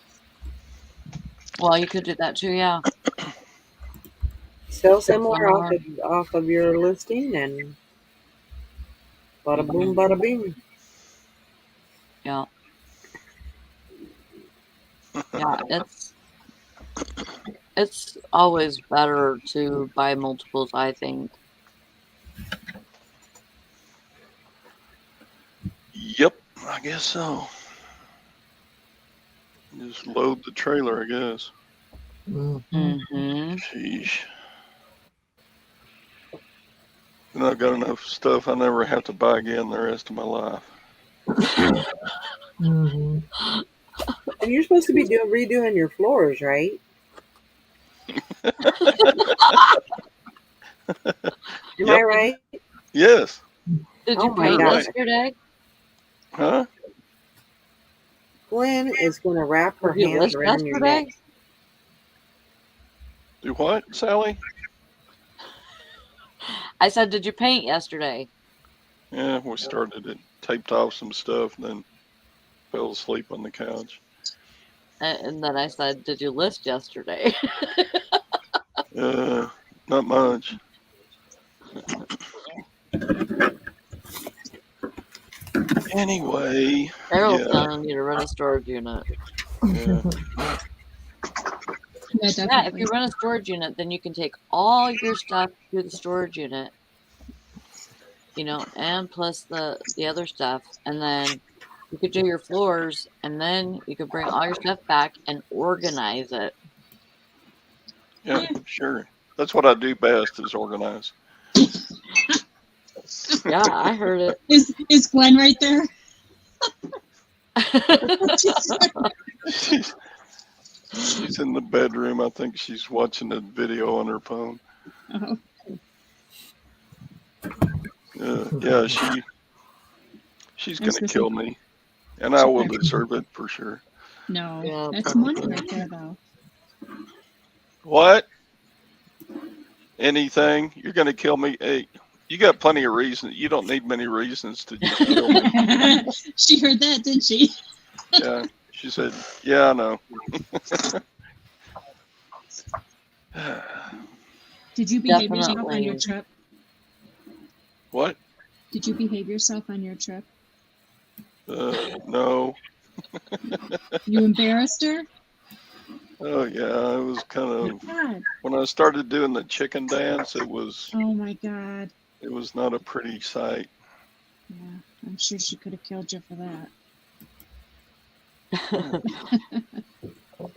Well, you could do that too, yeah. Sell similar off of your listing and bada boom, bada bing. Yeah. Yeah, it's always better to buy multiples, I think. Yep, I guess so. Just load the trailer, I guess. Mm-hmm. Sheesh. And I've got enough stuff I never have to buy again the rest of my life. Mm-hmm. And you're supposed to be redoing your floors, right? Am I right? Yes. Did you paint yesterday? Huh? Gwen is going to wrap her hands around your neck. Do what, Sally? I said, did you paint yesterday? Yeah, we started it. Taped off some stuff and then fell asleep on the couch. And then I said, did you list yesterday? Not much. Anyway. Carol's telling you to run a storage unit. Yeah. Yeah, if you run a storage unit, then you can take all your stuff to the storage unit, you know, and plus the other stuff, and then you could do your floors, and then you could bring all your stuff back and organize it. Yeah, sure. That's what I do best is organize. Yeah, I heard it. Is Gwen right there? She's in the bedroom. I think she's watching a video on her phone. Oh. Yeah, she's gonna kill me, and I will deserve it for sure. No, that's money right there, though. What? Anything? You're gonna kill me? Hey, You got plenty of reasons. You don't need many reasons to just kill me. She heard that, didn't she? Yeah. She said, yeah, I know. Did you behave yourself on Definitely. your trip? What? Did you behave yourself on your trip? No. You embarrassed her? Oh, yeah. It was kind of, God. when I started doing the chicken dance, it was Oh my God. not a pretty sight. Yeah, I'm sure she could have killed you for that.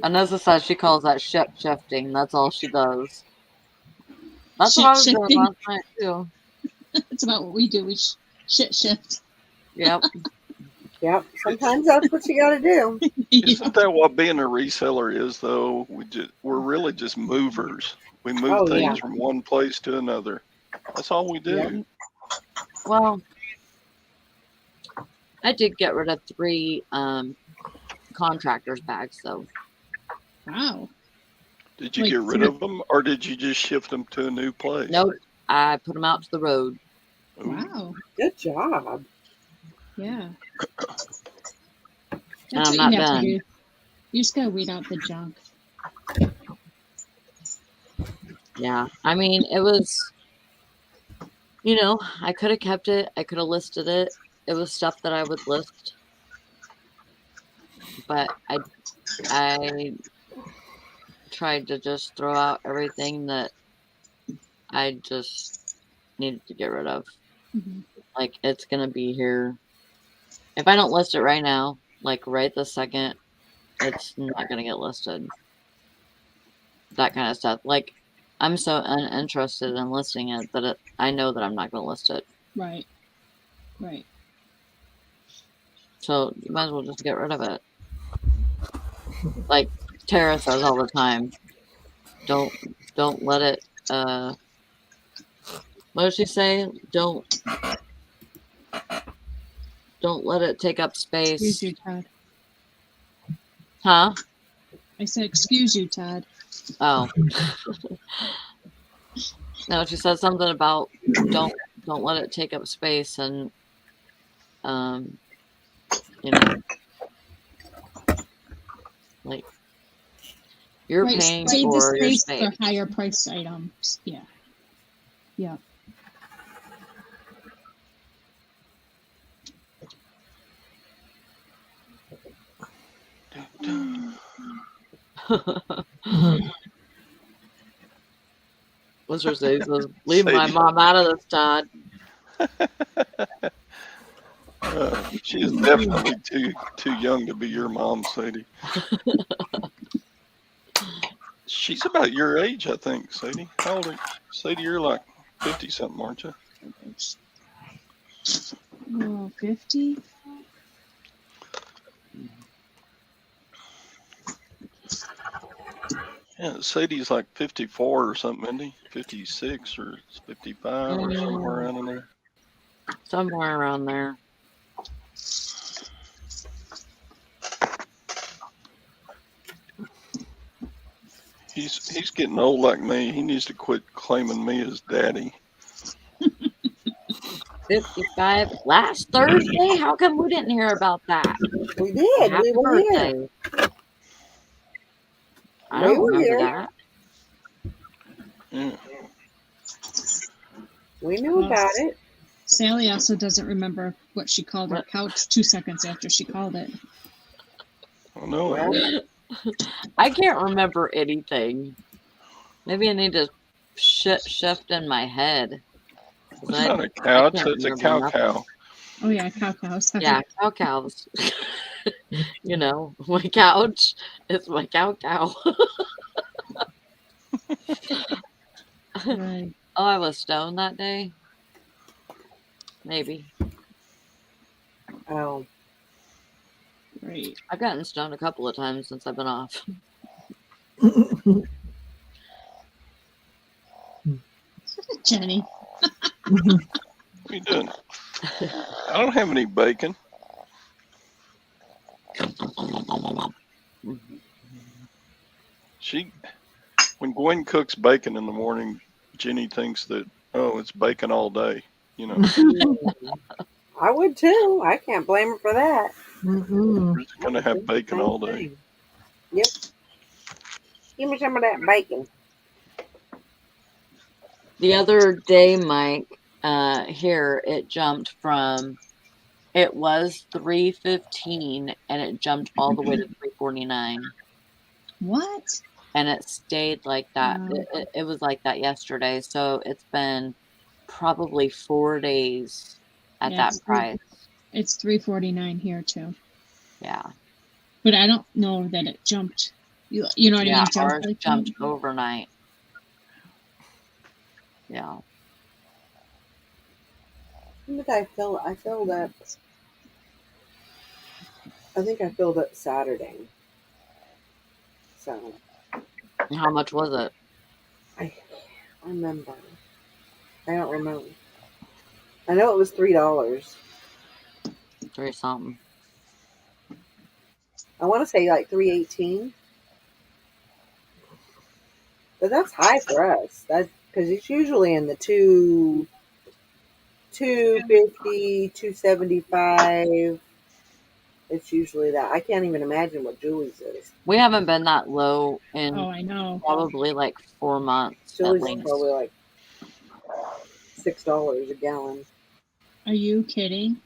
Anessa says she calls that shifting. That's all she does. That's what Shit I was doing shifting. last night too. That's about what we do. We shit shift. Yep. Yep. Sometimes that's what you got to do. Isn't that what being a reseller is, though? We're really just movers. We move Oh, things yeah. from one place to another. That's all we do. Yep. Well, I did get rid of 3 contractors' bags, though. Wow. Did you Like get rid three- of them, or did you just shift them to a new place? Nope. I put them out to the road. Ooh. Wow. Good job. Yeah. And That's I'm what not you have done. to do. You just gotta weed out the junk. Yeah. I mean, it was, I could have kept it. I could have listed it. It was stuff that I would list. But I tried to just throw out everything that I just needed to get rid of. Mm-hmm. Like, it's going to be here. If I don't list it right now, like right this second, it's not going to get listed. That kind of stuff. Like, I'm so uninterested in listing it that I know that I'm not going to list it. Right. Right. So you might as well just get rid of it. Like Tara says all the time, don't let it. What does she say? Don't let it take up Excuse space. you, Todd. Huh? I said, excuse you, Todd. Oh. No, she said something about don't let it take up space, and like you're Right. paying Save the for your space space. for higher price items. Yeah. Yeah. What's her say? Says, leave my mom out of this, Todd. She is definitely too young to be your mom, Sadie. She's about your age, I think, Sadie. How old are you? Sadie, you're like 50-something, aren't you? Oh, 50? Yeah, Sadie's like 54 or something, isn't he? 56 or 55 or somewhere around in there. Somewhere around there. He's getting old like me. He needs to quit claiming me as daddy. 55 last Thursday? How come we didn't hear about that? We did. Happy We were here. birthday. I We don't were remember here. that. Yeah. We knew about it. Sally also doesn't remember what she called her couch 2 seconds after she called it. I know. Well, I can't remember anything. Maybe I need to shift in my head. It's not a couch. can't It's a remember cow. Oh yeah, cows. Yeah, cows. My couch is my cow. Right. Oh, I was stoned that day? Maybe. oh, Right. I've gotten stoned a couple of times since I've been off. Jenny. What are you doing? I don't have any bacon. When Gwen cooks bacon in the morning, Jenny thinks that Oh, it's bacon all day. You know, I would too. I can't blame her for that. Mm-mm. we're just gonna have bacon all day. Yep. Give me some of that bacon. The other day, Mike, here it jumped from it was 315 and it jumped all the way to 349. What? And it stayed like that. Wow. It was like that yesterday. So it's been probably 4 days at Yeah, that price. it's 349 here too. Yeah. But I don't know that it jumped. You know what I Yeah. mean? Jumped Ours like jumped that. overnight. Yeah. When did I fill? I filled up. I think I filled up Saturday. So And how much was it? I remember. I don't remember. I know it was $3. 3 something. I want to say like 318, but that's high for us. That because it's usually in the 250, 275. It's usually that. I can't even imagine what Julie's is. We haven't been that low in Oh, I know. probably like 4 months at Julie's is least. probably like $6 a gallon. Are you kidding?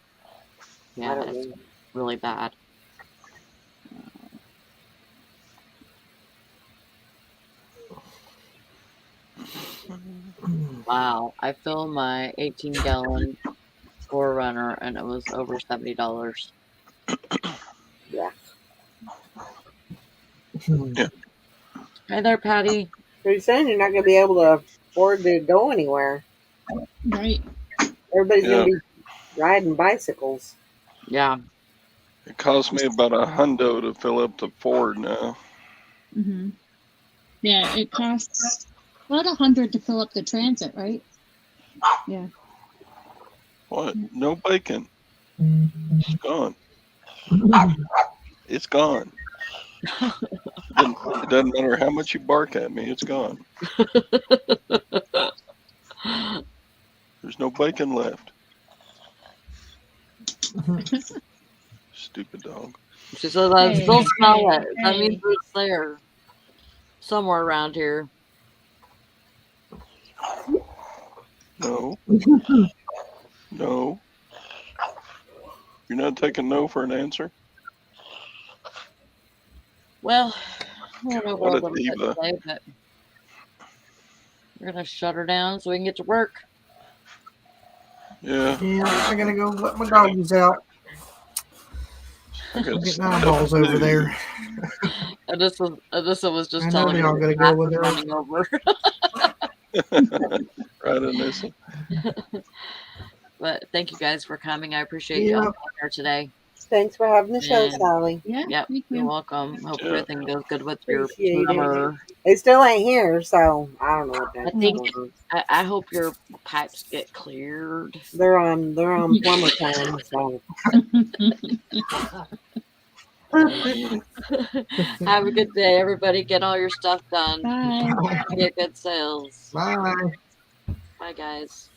I Yeah, don't it's know. really bad. Wow. I filled my 18-gallon Forerunner and it was over $70. Yeah. Hey there, Patty. Pretty soon you're not going to be able to afford to go anywhere. Right. Everybody's Yeah, going to be riding bicycles. Yeah. it cost me about $100 to fill up the Ford now. Mm-hmm. Yeah, it costs about 100 to fill up the Transit, right? Yeah. What? No bacon. It's gone. It's gone. It doesn't matter how much you bark at me. It's gone. There's no bacon left. Stupid dog. She says, I Hey, still smell hey, it. That means hey. it's there somewhere around here. No. No. You're not taking no for an answer? Well, I went over What a a little bit diva. today, but we're going to shut her down so we can get to work. Yeah. Yeah, I gotta go let my doggies out. I got Getting stuff eyeballs to over do. there. Alyssa was just I know telling they me all that gotta Matt go with was her. running over. Right, Anissa. But thank you guys for coming. I appreciate Yeah. y'all being here today. Thanks for having the show, And Sally. Yeah, yep, thank you're you. welcome. Hope Yeah. everything goes good with your Appreciate it. plumber. They still ain't here, so I don't know what I that's think for. I hope your pipes get cleared. They're on plumber time, so Have a good day, everybody. Get all your stuff done. Bye. Get good sales. Bye. Bye, guys.